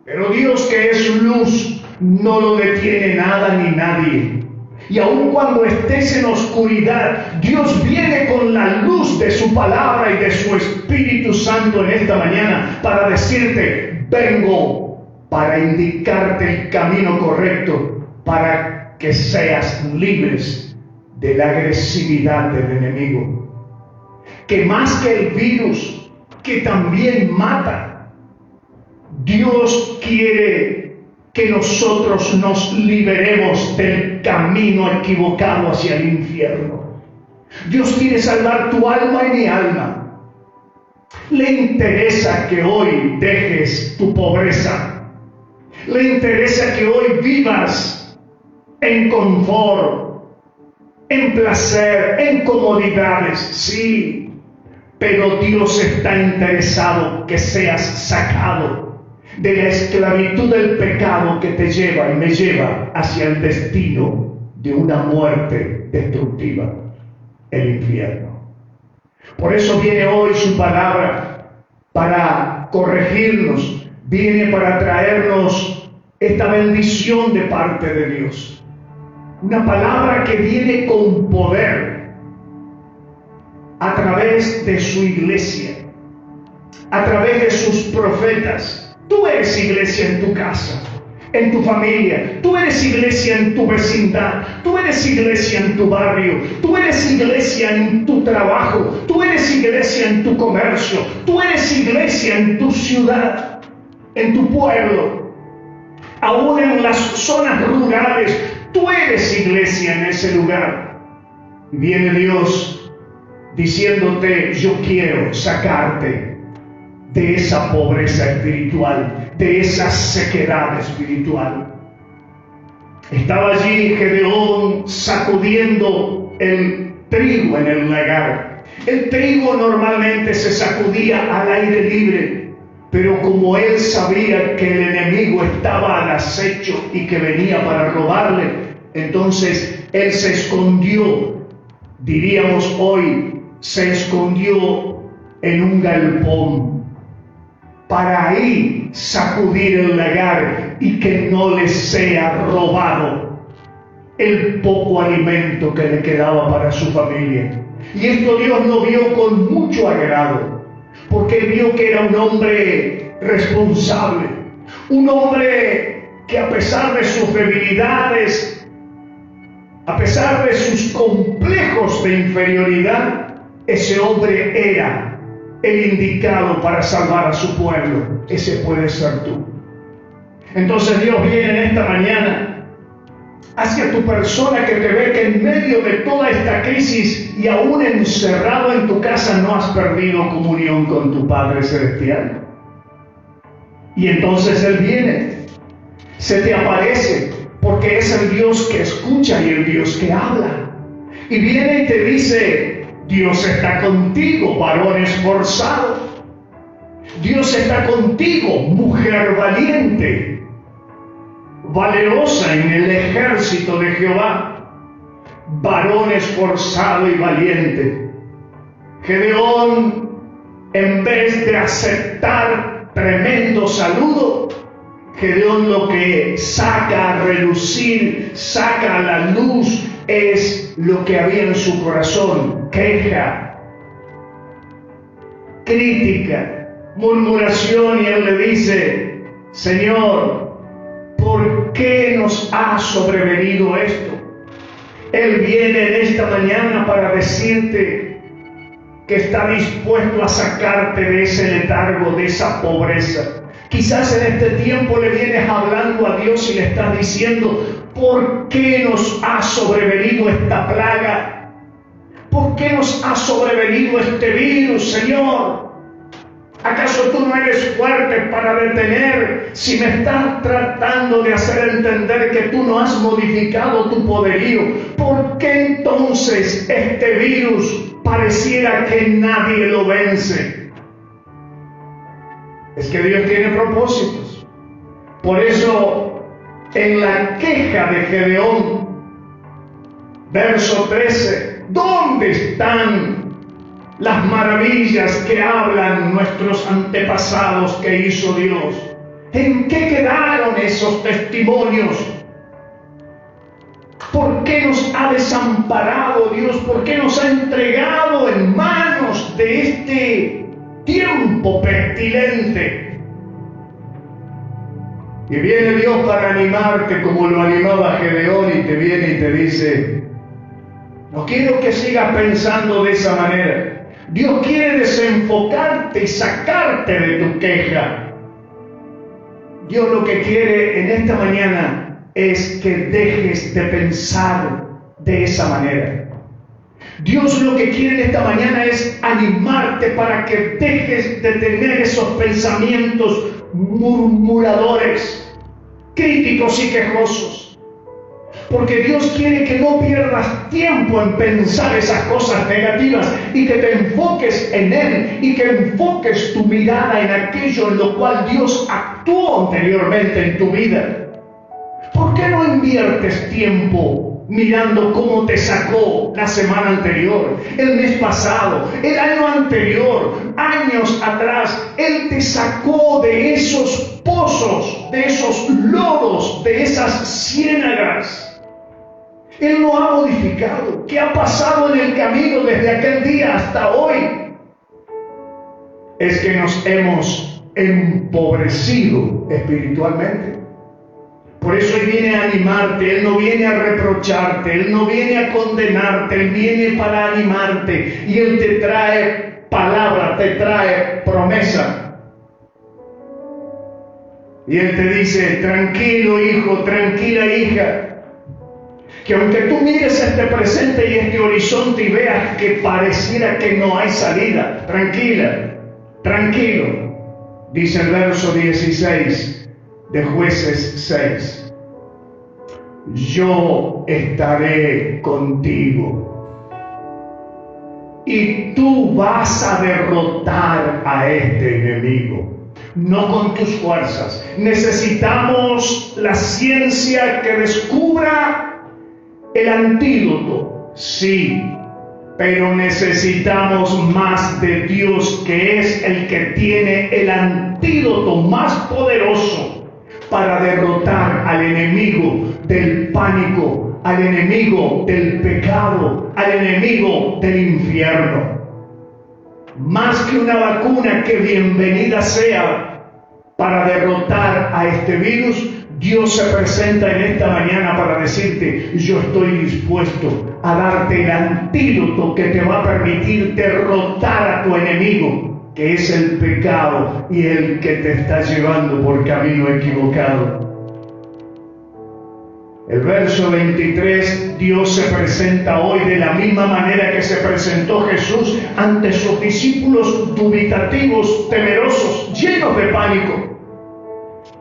pero Dios, que es luz, no lo detiene nada ni nadie. Y aun cuando estés en oscuridad, Dios viene con la luz de su palabra y de su Espíritu Santo en esta mañana para decirte: vengo para indicarte el camino correcto para que seas libres de la agresividad del enemigo, que más que el virus, que también mata, Dios quiere que nosotros nos liberemos del camino equivocado hacia el infierno. Dios quiere salvar tu alma y mi alma. Le interesa que hoy dejes tu pobreza. Le interesa que hoy vivas en confort, en placer, en comodidades, sí. Pero Dios está interesado que seas sacado de la esclavitud del pecado que te lleva y me lleva hacia el destino de una muerte destructiva, el infierno. Por eso viene hoy su palabra para corregirnos, viene para traernos esta bendición de parte de Dios. Una palabra que viene con poder a través de su iglesia, a través de sus profetas. Tú eres iglesia en tu casa, en tu familia, tú eres iglesia en tu vecindad, tú eres iglesia en tu barrio, tú eres iglesia en tu trabajo, tú eres iglesia en tu comercio, tú eres iglesia en tu ciudad, en tu pueblo, aún en las zonas rurales, tú eres iglesia en ese lugar. Y viene Dios diciéndote: yo quiero sacarte de esa pobreza espiritual, de esa sequedad espiritual. Estaba allí Gedeón sacudiendo el trigo en el lagar. El trigo normalmente se sacudía al aire libre, pero como él sabía que el enemigo estaba al acecho y que venía para robarle, entonces él se escondió, diríamos hoy, se escondió en un galpón para ahí sacudir el lagar y que no le sea robado el poco alimento que le quedaba para su familia. Y esto Dios lo vio con mucho agrado, porque vio que era un hombre responsable, un hombre que a pesar de sus debilidades, a pesar de sus complejos de inferioridad, ese hombre era el indicado para salvar a su pueblo. Ese puede ser tú. Entonces Dios viene en esta mañana hacia tu persona que te ve que en medio de toda esta crisis y aún encerrado en tu casa no has perdido comunión con tu Padre Celestial. Y entonces Él viene, se te aparece, porque es el Dios que escucha y el Dios que habla. Y viene y te dice: Dios está contigo, varón esforzado. Dios está contigo, mujer valiente, valerosa en el ejército de Jehová, varón esforzado y valiente. Gedeón, en vez de aceptar tremendo saludo, Gedeón lo que saca a relucir, saca a la luz, es lo que había en su corazón: queja, crítica, murmuración. Y él le dice: Señor, ¿por qué nos ha sobrevenido esto? Él viene en esta mañana para decirte que está dispuesto a sacarte de ese letargo, de esa pobreza. Quizás en este tiempo le vienes hablando a Dios y le estás diciendo: ¿por qué nos ha sobrevenido esta plaga? ¿Por qué nos ha sobrevenido este virus, Señor? ¿Acaso tú no eres fuerte para detener? Si me estás tratando de hacer entender que tú no has modificado tu poderío, ¿por qué entonces este virus pareciera que nadie lo vence? Es que Dios tiene propósitos. Por eso, en la queja de Gedeón, verso 13, ¿dónde están las maravillas que hablan nuestros antepasados que hizo Dios? ¿En qué quedaron esos testimonios? ¿Por qué nos ha desamparado Dios? ¿Por qué nos ha entregado en manos de este tiempo pestilente? Y viene Dios para animarte como lo animaba Gedeón, y te viene y te dice: no quiero que sigas pensando de esa manera. Dios quiere desenfocarte y sacarte de tu queja. Dios lo que quiere en esta mañana es que dejes de pensar de esa manera. Dios lo que quiere en esta mañana es animarte para que dejes de tener esos pensamientos murmuradores, críticos y quejosos. Porque Dios quiere que no pierdas tiempo en pensar esas cosas negativas y que te enfoques en Él y que enfoques tu mirada en aquello en lo cual Dios actuó anteriormente en tu vida. ¿Por qué no inviertes tiempo mirando cómo te sacó la semana anterior, el mes pasado, el año anterior, años atrás? Él te sacó de esos pozos, de esos lodos, de esas ciénagas. Él lo ha modificado. ¿Qué ha pasado en el camino desde aquel día hasta hoy? Es que nos hemos empobrecido espiritualmente. Por eso Él viene a animarte. Él no viene a reprocharte, Él no viene a condenarte, Él viene para animarte. Y Él te trae palabra, te trae promesa. Y Él te dice: tranquilo hijo, tranquila hija, que aunque tú mires este presente y este horizonte y veas que pareciera que no hay salida, tranquila, tranquilo, dice el verso 16 de Jueces 6, yo estaré contigo y tú vas a derrotar a este enemigo. No con tus fuerzas. Necesitamos la ciencia que descubra el antídoto, sí, pero necesitamos más de Dios, que es el que tiene el antídoto más poderoso para derrotar al enemigo del pánico, al enemigo del pecado, al enemigo del infierno. Más que una vacuna, que bienvenida sea para derrotar a este virus, Dios se presenta en esta mañana para decirte: yo estoy dispuesto a darte el antídoto que te va a permitir derrotar a tu enemigo, que que es el pecado y el que te está llevando por camino equivocado. El verso 23, Dios se presenta hoy de la misma manera que se presentó Jesús ante sus discípulos dubitativos, temerosos, llenos de pánico.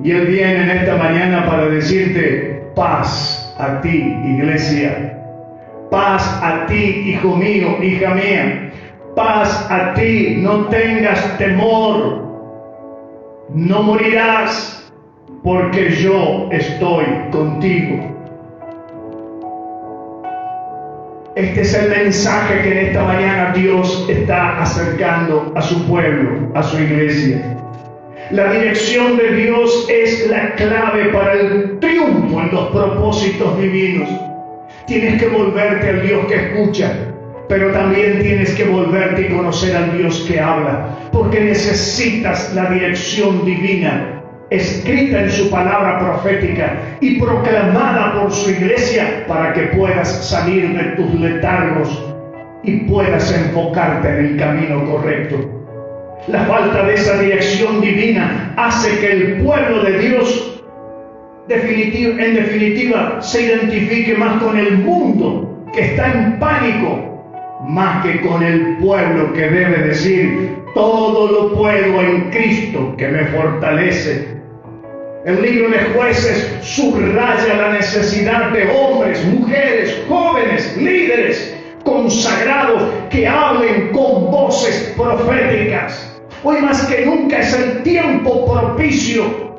Y Él viene en esta mañana para decirte: paz a ti, iglesia. Paz a ti, hijo mío, hija mía. Paz a ti, no tengas temor. No morirás, porque yo estoy contigo. Este es el mensaje que en esta mañana Dios está acercando a su pueblo, a su iglesia. La dirección de Dios es la clave para el triunfo en los propósitos divinos. Tienes que volverte al Dios que escucha, pero también tienes que volverte y conocer al Dios que habla, porque necesitas la dirección divina escrita en su palabra profética y proclamada por su iglesia para que puedas salir de tus letargos y puedas enfocarte en el camino correcto. La falta de esa dirección divina hace que el pueblo de Dios en definitiva se identifique más con el mundo que está en pánico, más que con el pueblo que debe decir: todo lo puedo en Cristo que me fortalece. El libro de Jueces subraya la necesidad de hombres, mujeres, jóvenes, líderes consagrados que hablen con voces proféticas. Hoy más que nunca es el tiempo propicio.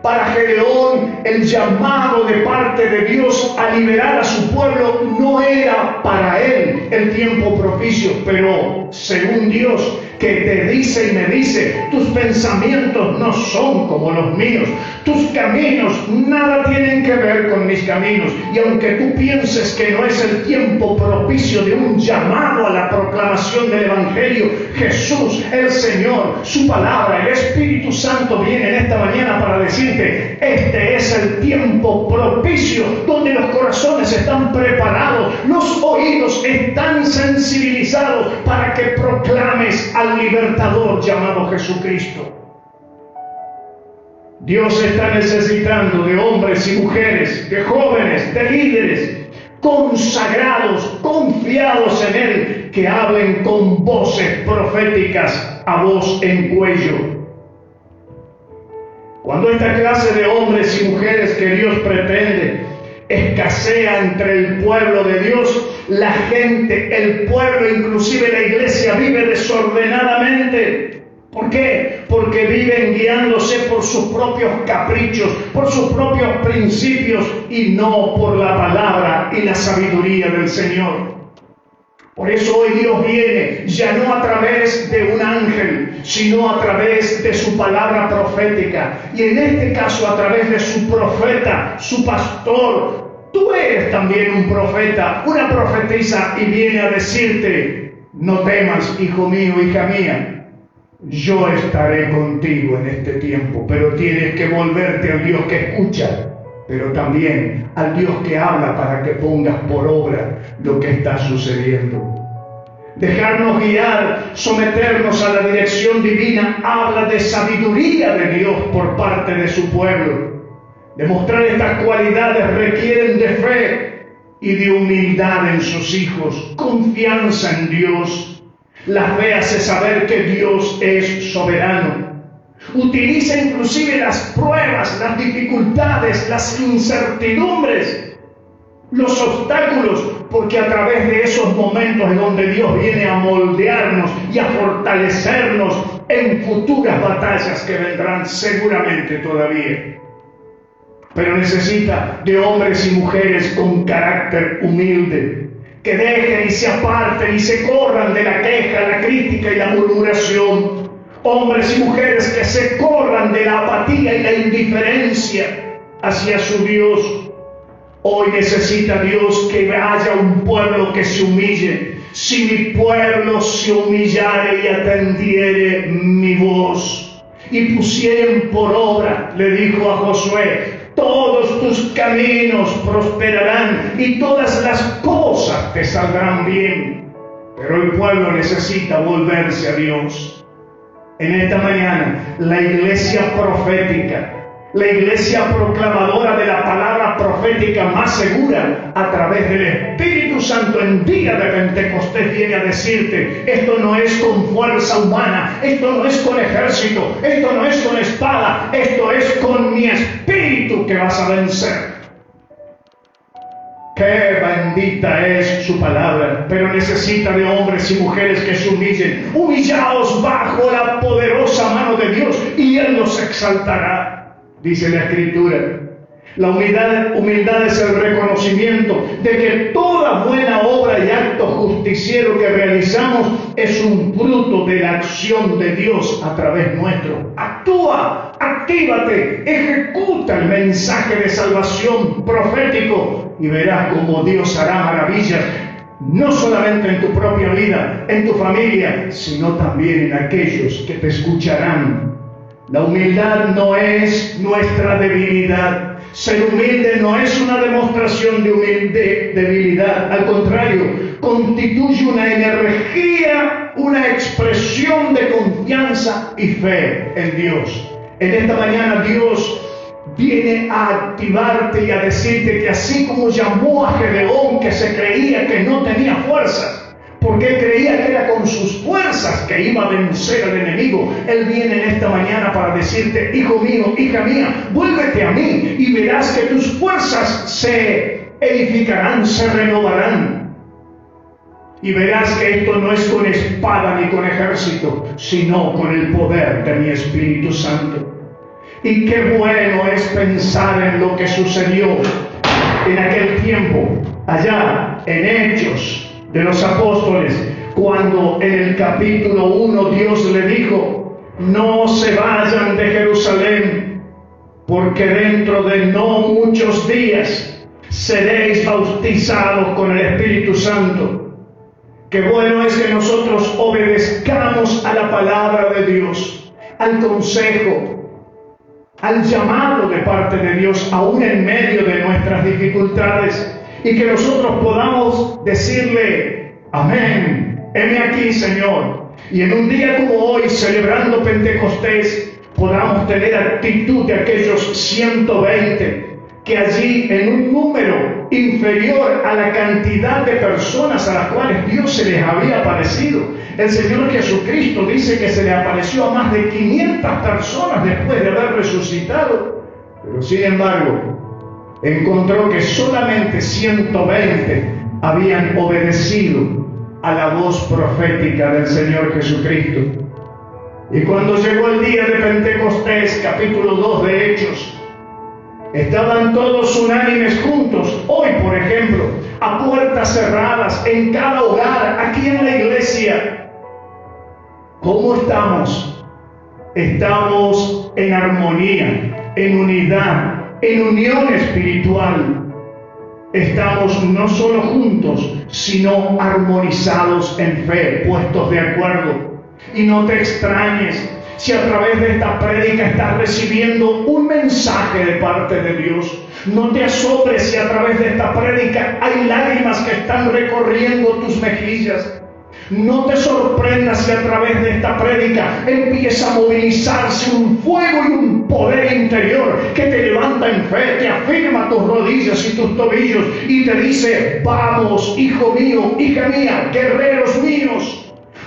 Para Gedeón, el llamado de parte de Dios a liberar a su pueblo no era para él el tiempo propicio, pero según Dios, que te dice y me dice: tus pensamientos no son como los míos, tus caminos nada tienen que ver con mis caminos. Y aunque tú pienses que no es el tiempo propicio de un llamado a la proclamación del Evangelio, Jesús, el Señor, su palabra, el Espíritu Santo viene en esta mañana para decirte: este es el tiempo propicio donde los corazones están preparados, los oídos están sensibilizados para que proclames al libertador llamado Jesucristo. Dios está necesitando de hombres y mujeres, de jóvenes, de líderes consagrados, confiados en Él, que hablen con voces proféticas a voz en cuello. Cuando esta clase de hombres y mujeres que Dios pretende escasea entre el pueblo de Dios, la gente, el pueblo, inclusive la iglesia, vive desordenadamente. ¿Por qué? Porque viven guiándose por sus propios caprichos, por sus propios principios y no por la palabra y la sabiduría del Señor. Por eso hoy Dios viene, ya no a través de un ángel, sino a través de su palabra profética. Y en este caso a través de su profeta, su pastor. Tú eres también un profeta, una profetisa, y viene a decirte: no temas, hijo mío, hija mía, yo estaré contigo en este tiempo. Pero tienes que volverte al Dios que escucha, pero también al Dios que habla para que pongas por obra lo que está sucediendo. Dejarnos guiar, someternos a la dirección divina, habla de sabiduría de Dios por parte de su pueblo. Demostrar estas cualidades requieren de fe y de humildad en sus hijos, confianza en Dios. La fe hace saber que Dios es soberano. Utiliza inclusive las pruebas, las dificultades, las incertidumbres, los obstáculos, porque a través de esos momentos es donde Dios viene a moldearnos y a fortalecernos en futuras batallas que vendrán seguramente todavía. Pero necesita de hombres y mujeres con carácter humilde, que dejen y se aparten y se corran de la queja, la crítica y la murmuración. Hombres y mujeres que se corran de la apatía y la indiferencia hacia su Dios. Hoy necesita Dios que haya un pueblo que se humille. Si mi pueblo se humillare y atendiere mi voz y pusieren por obra, le dijo a Josué, todos tus caminos prosperarán y todas las cosas te saldrán bien. Pero el pueblo necesita volverse a Dios. en esta mañana, la iglesia profética, la iglesia proclamadora de la palabra profética más segura a través del Espíritu Santo en día de Pentecostés viene a decirte: esto no es con fuerza humana, esto no es con ejército, esto no es con espada, esto es con mi Espíritu que vas a vencer. Qué bendita es su palabra, pero necesita de hombres y mujeres que se humillen. Humillaos bajo la poderosa mano de Dios y Él los exaltará. Dice la Escritura, la humildad es el reconocimiento de que toda buena obra y acto justiciero que realizamos es un fruto de la acción de Dios a través nuestro. Actúa, actívate, ejecuta el mensaje de salvación profético y verás cómo Dios hará maravillas, no solamente en tu propia vida, en tu familia, sino también en aquellos que te escucharán. La humildad no es nuestra debilidad. Ser humilde no es una demostración de debilidad. Al contrario, constituye una energía, una expresión de confianza y fe en Dios. En esta mañana Dios viene a activarte y a decirte que así como llamó a Gedeón, que se creía que no tenía fuerzas, porque creía que era con sus fuerzas que iba a vencer al enemigo, Él viene en esta mañana para decirte: hijo mío, hija mía, vuélvete a mí y verás que tus fuerzas se edificarán, se renovarán. Y verás que esto no es con espada ni con ejército, sino con el poder de mi Espíritu Santo. Y qué bueno es pensar en lo que sucedió en aquel tiempo, allá en Hechos de los Apóstoles, cuando en el capítulo 1 Dios le dijo: no se vayan de Jerusalén, porque dentro de no muchos días seréis bautizados con el Espíritu Santo. Qué bueno es que nosotros obedezcamos a la palabra de Dios, al consejo, al llamado de parte de Dios, aún en medio de nuestras dificultades, y que nosotros podamos decirle: amén, heme aquí, Señor. Y en un día como hoy, celebrando Pentecostés, podamos tener actitud de aquellos 120 que allí, en un número inferior a la cantidad de personas a las cuales Dios se les había aparecido, el Señor Jesucristo dice que se le apareció a más de 500 personas después de haber resucitado. Pero sin embargo, encontró que solamente 120 habían obedecido a la voz profética del Señor Jesucristo. Y cuando llegó el día de Pentecostés, capítulo 2 de Hechos, estaban todos unánimes juntos. Hoy, por ejemplo, a puertas cerradas, en cada hogar, aquí en la iglesia. ¿Cómo estamos? Estamos en armonía, en unidad, en unión espiritual. Estamos no solo juntos, sino armonizados en fe, puestos de acuerdo. Y no te extrañes si a través de esta prédica estás recibiendo un mensaje de parte de Dios. No te asombres si a través de esta prédica hay lágrimas que están recorriendo tus mejillas. No te sorprendas si a través de esta prédica empieza a movilizarse un fuego y un poder interior que te levanta en fe, te afirma tus rodillas y tus tobillos y te dice: vamos, hijo mío, hija mía, guerreros míos.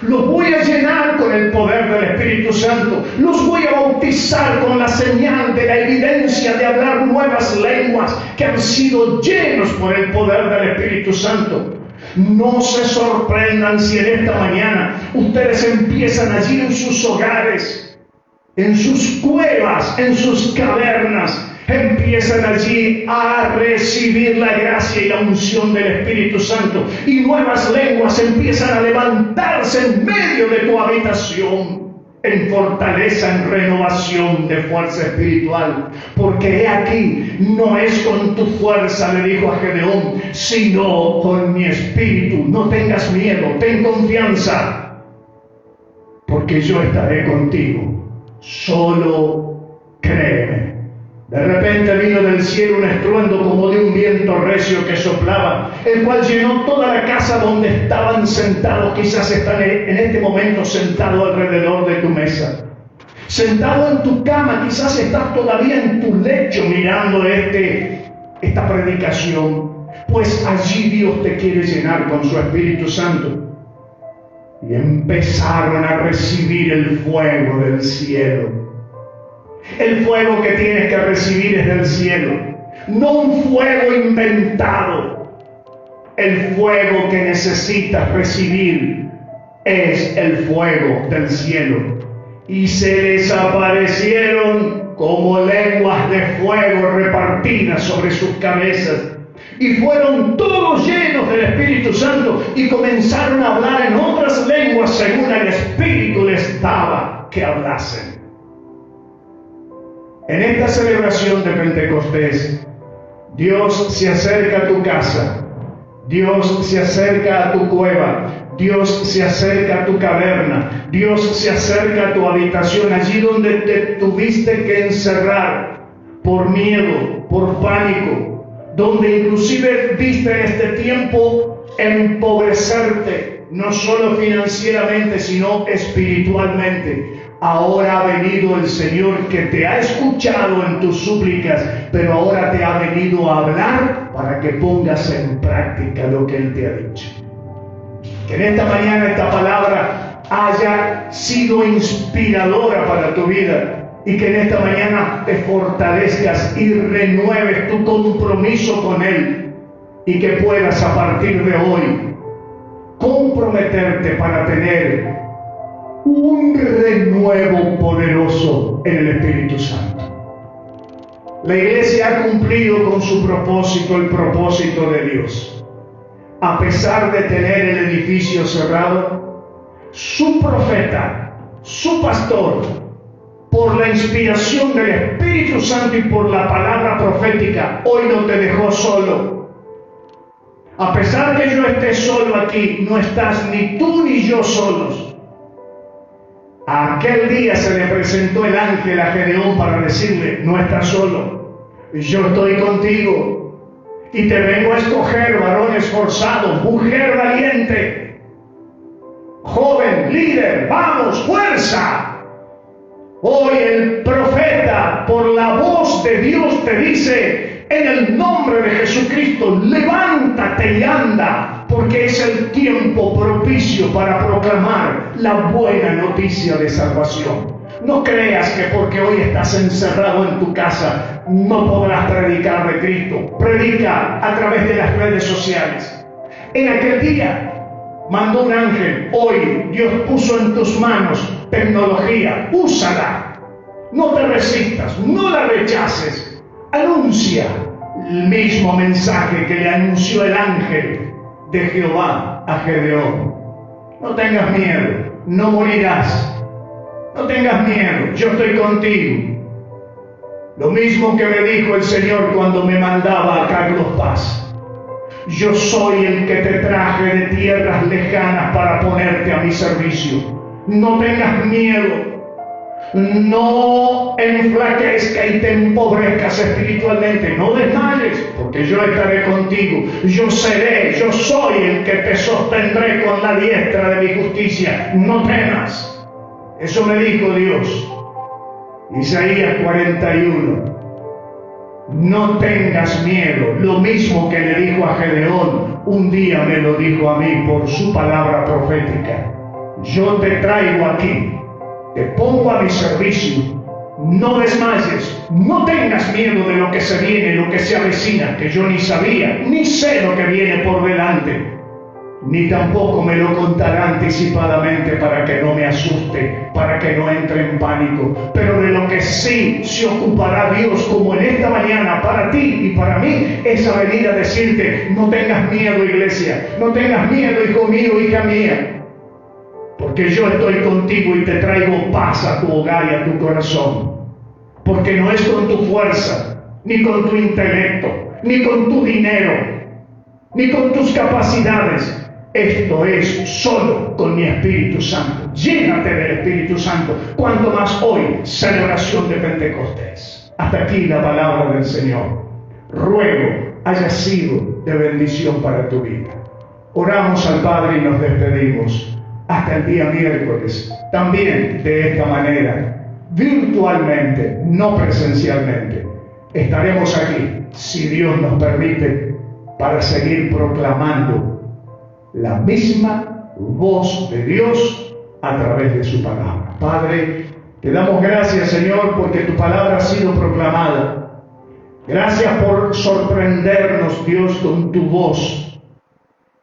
Los voy a llenar con el poder del Espíritu Santo. Los voy a bautizar con la señal de la evidencia de hablar nuevas lenguas que han sido llenos por el poder del Espíritu Santo. No se sorprendan si en esta mañana ustedes empiezan allí en sus hogares, en sus cuevas, en sus cavernas, empiezan allí a recibir la gracia y la unción del Espíritu Santo, y nuevas lenguas empiezan a levantarse en medio de tu habitación, en fortaleza, en renovación de fuerza espiritual. Porque he aquí, no es con tu fuerza, le dijo a Gedeón, sino con mi espíritu. No tengas miedo, ten confianza, porque yo estaré contigo. Solo créeme. De repente vino del cielo un estruendo como de un viento recio que soplaba, el cual llenó toda la casa donde estaban sentados. Quizás están en este momento sentado alrededor de tu mesa, sentado en tu cama, quizás estás todavía en tu lecho mirando esta predicación, pues allí Dios te quiere llenar con su Espíritu Santo. Y empezaron a recibir el fuego del cielo. El fuego que tienes que recibir es del cielo, no un fuego inventado. El fuego que necesitas recibir es el fuego del cielo. Y se les aparecieron como lenguas de fuego repartidas sobre sus cabezas. Y fueron todos llenos del Espíritu Santo y comenzaron a hablar en otras lenguas según el Espíritu les daba que hablasen. En esta celebración de Pentecostés, Dios se acerca a tu casa, Dios se acerca a tu cueva, Dios se acerca a tu caverna, Dios se acerca a tu habitación, allí donde te tuviste que encerrar por miedo, por pánico, donde inclusive viste en este tiempo empobrecerte, no solo financieramente, sino espiritualmente. Ahora ha venido el Señor que te ha escuchado en tus súplicas, pero ahora te ha venido a hablar para que pongas en práctica lo que Él te ha dicho. Que en esta mañana esta palabra haya sido inspiradora para tu vida y que en esta mañana te fortalezcas y renueves tu compromiso con Él y que puedas a partir de hoy comprometerte para tener un renuevo poderoso en el Espíritu Santo. La iglesia ha cumplido con su propósito, el propósito de Dios. A pesar de tener el edificio cerrado, su profeta, su pastor, por la inspiración del Espíritu Santo y por la palabra profética, hoy no te dejó solo. A pesar que yo esté solo aquí, no estás ni tú ni yo solos. Aquel día se le presentó el ángel a Gedeón para decirle: no estás solo, yo estoy contigo y te vengo a escoger, varón esforzado, mujer valiente, joven, líder, vamos, fuerza. Hoy el profeta, por la voz de Dios, te dice: en el nombre de Jesucristo, levántate y anda, porque es el tiempo propicio para proclamar la buena noticia de salvación. No creas que porque hoy estás encerrado en tu casa no podrás predicar de Cristo. Predica a través de las redes sociales. En aquel día mandó un ángel. Hoy Dios puso en tus manos tecnología. Úsala. No te resistas, no la rechaces. Anuncia el mismo mensaje que le anunció el ángel de Jehová a Gedeón. No tengas miedo, no morirás. No tengas miedo, yo estoy contigo. Lo mismo que me dijo el Señor cuando me mandaba a Carlos Paz. Yo soy el que te traje de tierras lejanas para ponerte a mi servicio. No tengas miedo. No enflaquezca y te empobrezcas espiritualmente. No desmayes, porque yo estaré contigo. Yo seré, yo soy el que te sostendré con la diestra de mi justicia. No temas. Eso me dijo Dios. Isaías 41. No tengas miedo. Lo mismo que le dijo a Gedeón, un día me lo dijo a mí por su palabra profética. Yo te traigo aquí. Te pongo a mi servicio. No desmayes, no tengas miedo de lo que se viene, lo que se avecina, que yo ni sabía, ni sé lo que viene por delante, ni tampoco me lo contará anticipadamente para que no me asuste, para que no entre en pánico. Pero de lo que sí se ocupará Dios, como en esta mañana, para ti y para mí, es a venir a decirte: no tengas miedo, iglesia, no tengas miedo, hijo mío, hija mía. Porque yo estoy contigo y te traigo paz a tu hogar y a tu corazón. Porque no es con tu fuerza, ni con tu intelecto, ni con tu dinero, ni con tus capacidades. Esto es solo con mi Espíritu Santo. Llénate del Espíritu Santo. Cuanto más hoy, celebración de Pentecostés. Hasta aquí la palabra del Señor. Ruego haya sido de bendición para tu vida. Oramos al Padre y nos despedimos. Hasta el día miércoles, también de esta manera, virtualmente, no presencialmente. Estaremos aquí, si Dios nos permite, para seguir proclamando la misma voz de Dios a través de su palabra. Padre, te damos gracias, Señor, porque tu palabra ha sido proclamada. Gracias por sorprendernos, Dios, con tu voz.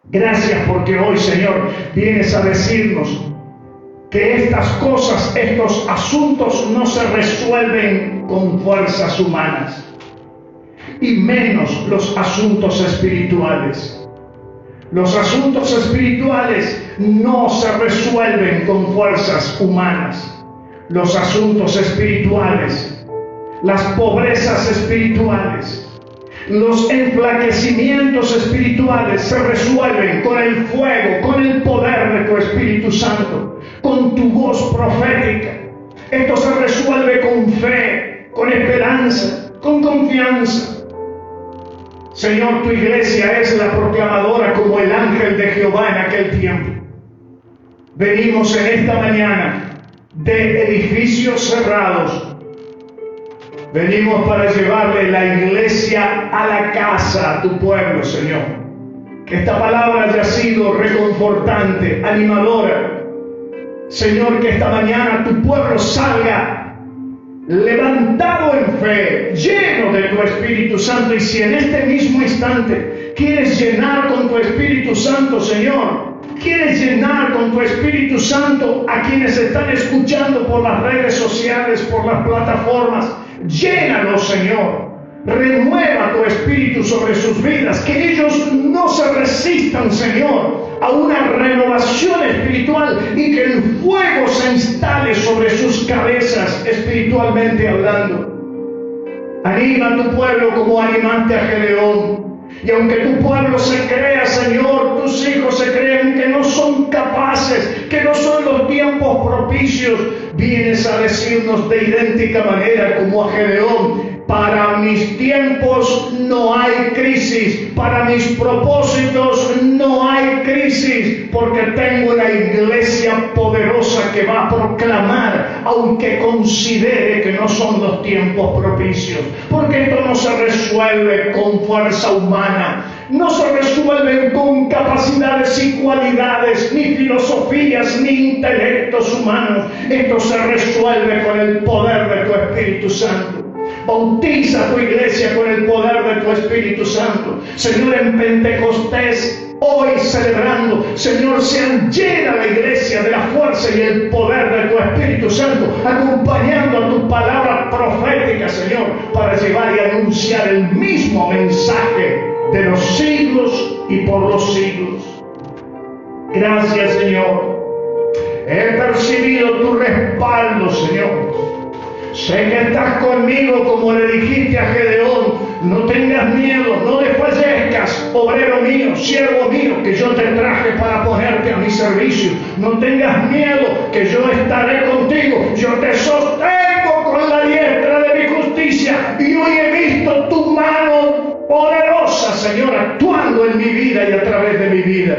Gracias porque hoy, Señor, vienes a decirnos que estas cosas, estos asuntos no se resuelven con fuerzas humanas, y menos los asuntos espirituales. Los asuntos espirituales no se resuelven con fuerzas humanas. Los asuntos espirituales, las pobrezas espirituales, los enflaquecimientos espirituales se resuelven con el fuego, con el poder de tu Espíritu Santo, con tu voz profética. Esto se resuelve con fe, con esperanza, con confianza. Señor, tu iglesia es la proclamadora como el ángel de Jehová en aquel tiempo. Venimos en esta mañana de edificios cerrados. Venimos para llevarle la iglesia a la casa, a tu pueblo, Señor. Que esta palabra haya sido reconfortante, animadora. Señor, que esta mañana tu pueblo salga levantado en fe, lleno de tu Espíritu Santo. Y si en este mismo instante quieres llenar con tu Espíritu Santo, Señor, quieres llenar con tu Espíritu Santo a quienes están escuchando por las redes sociales, por las plataformas, llénalos, Señor. Renueva tu Espíritu sobre sus vidas, que ellos no se resistan, Señor, a una renovación espiritual, y que el fuego se instale sobre sus cabezas, espiritualmente hablando. Anima a tu pueblo como animaste a Gedeón. Y aunque tu pueblo se crea, Señor, tus hijos se creen que no son capaces, que no son los tiempos propicios, vienes a decirnos de idéntica manera como a Gedeón: para mis tiempos no hay crisis, para mis propósitos no hay crisis, porque tengo una iglesia poderosa que va a proclamar, aunque considere que no son los tiempos propicios. Porque esto no se resuelve con fuerza humana, no se resuelven con capacidades y cualidades, ni filosofías, ni intelectos humanos. Esto se resuelve con el poder de tu Espíritu Santo. Bautiza a tu iglesia con el poder de tu Espíritu Santo. Señor, en Pentecostés, hoy celebrando, Señor, sean llena la iglesia de la fuerza y el poder de tu Espíritu Santo, acompañando a tu palabra profética, Señor, para llevar y anunciar el mismo mensaje de los siglos y por los siglos. Gracias, Señor. He percibido tu respaldo, Señor. Sé que estás conmigo, como le dijiste a Gedeón: no tengas miedo, no desfallezcas, obrero mío, siervo mío, que yo te traje para ponerte a mi servicio. No tengas miedo, que yo estaré contigo, yo te sostengo con la diestra de mi justicia. Y hoy he visto tu mano poderosa, Señor, actuando en mi vida y a través de mi vida.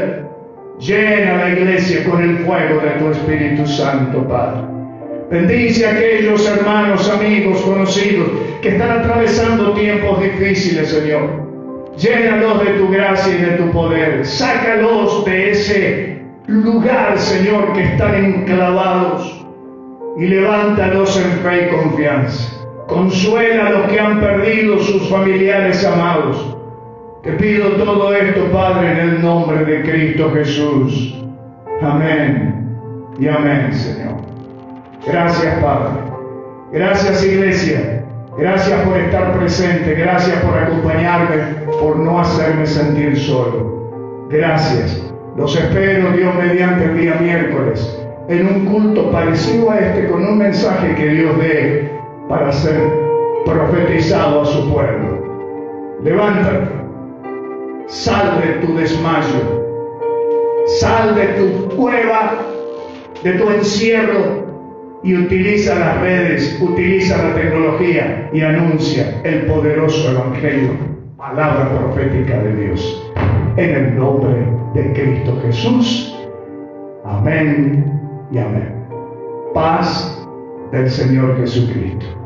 Llena la iglesia con el fuego de tu Espíritu Santo, Padre. Bendice a aquellos hermanos, amigos, conocidos que están atravesando tiempos difíciles, Señor. Llénalos de tu gracia y de tu poder. Sácalos de ese lugar, Señor, que están enclavados, y levántalos en fe y confianza. Consuela a los que han perdido sus familiares amados. Te pido todo esto, Padre, en el nombre de Cristo Jesús. Amén y amén, Señor. Gracias, Padre. Gracias, iglesia. Gracias por estar presente. Gracias por acompañarme, por no hacerme sentir solo. Gracias. Los espero, Dios mediante, el día miércoles, en un culto parecido a este, con un mensaje que Dios dé para ser profetizado a su pueblo. Levántate. Sal de tu desmayo. Sal de tu cueva, de tu encierro. y utiliza las redes, utiliza la tecnología y anuncia el poderoso evangelio, palabra profética de Dios. En el nombre de Cristo Jesús. Amén y amén. Paz del Señor Jesucristo.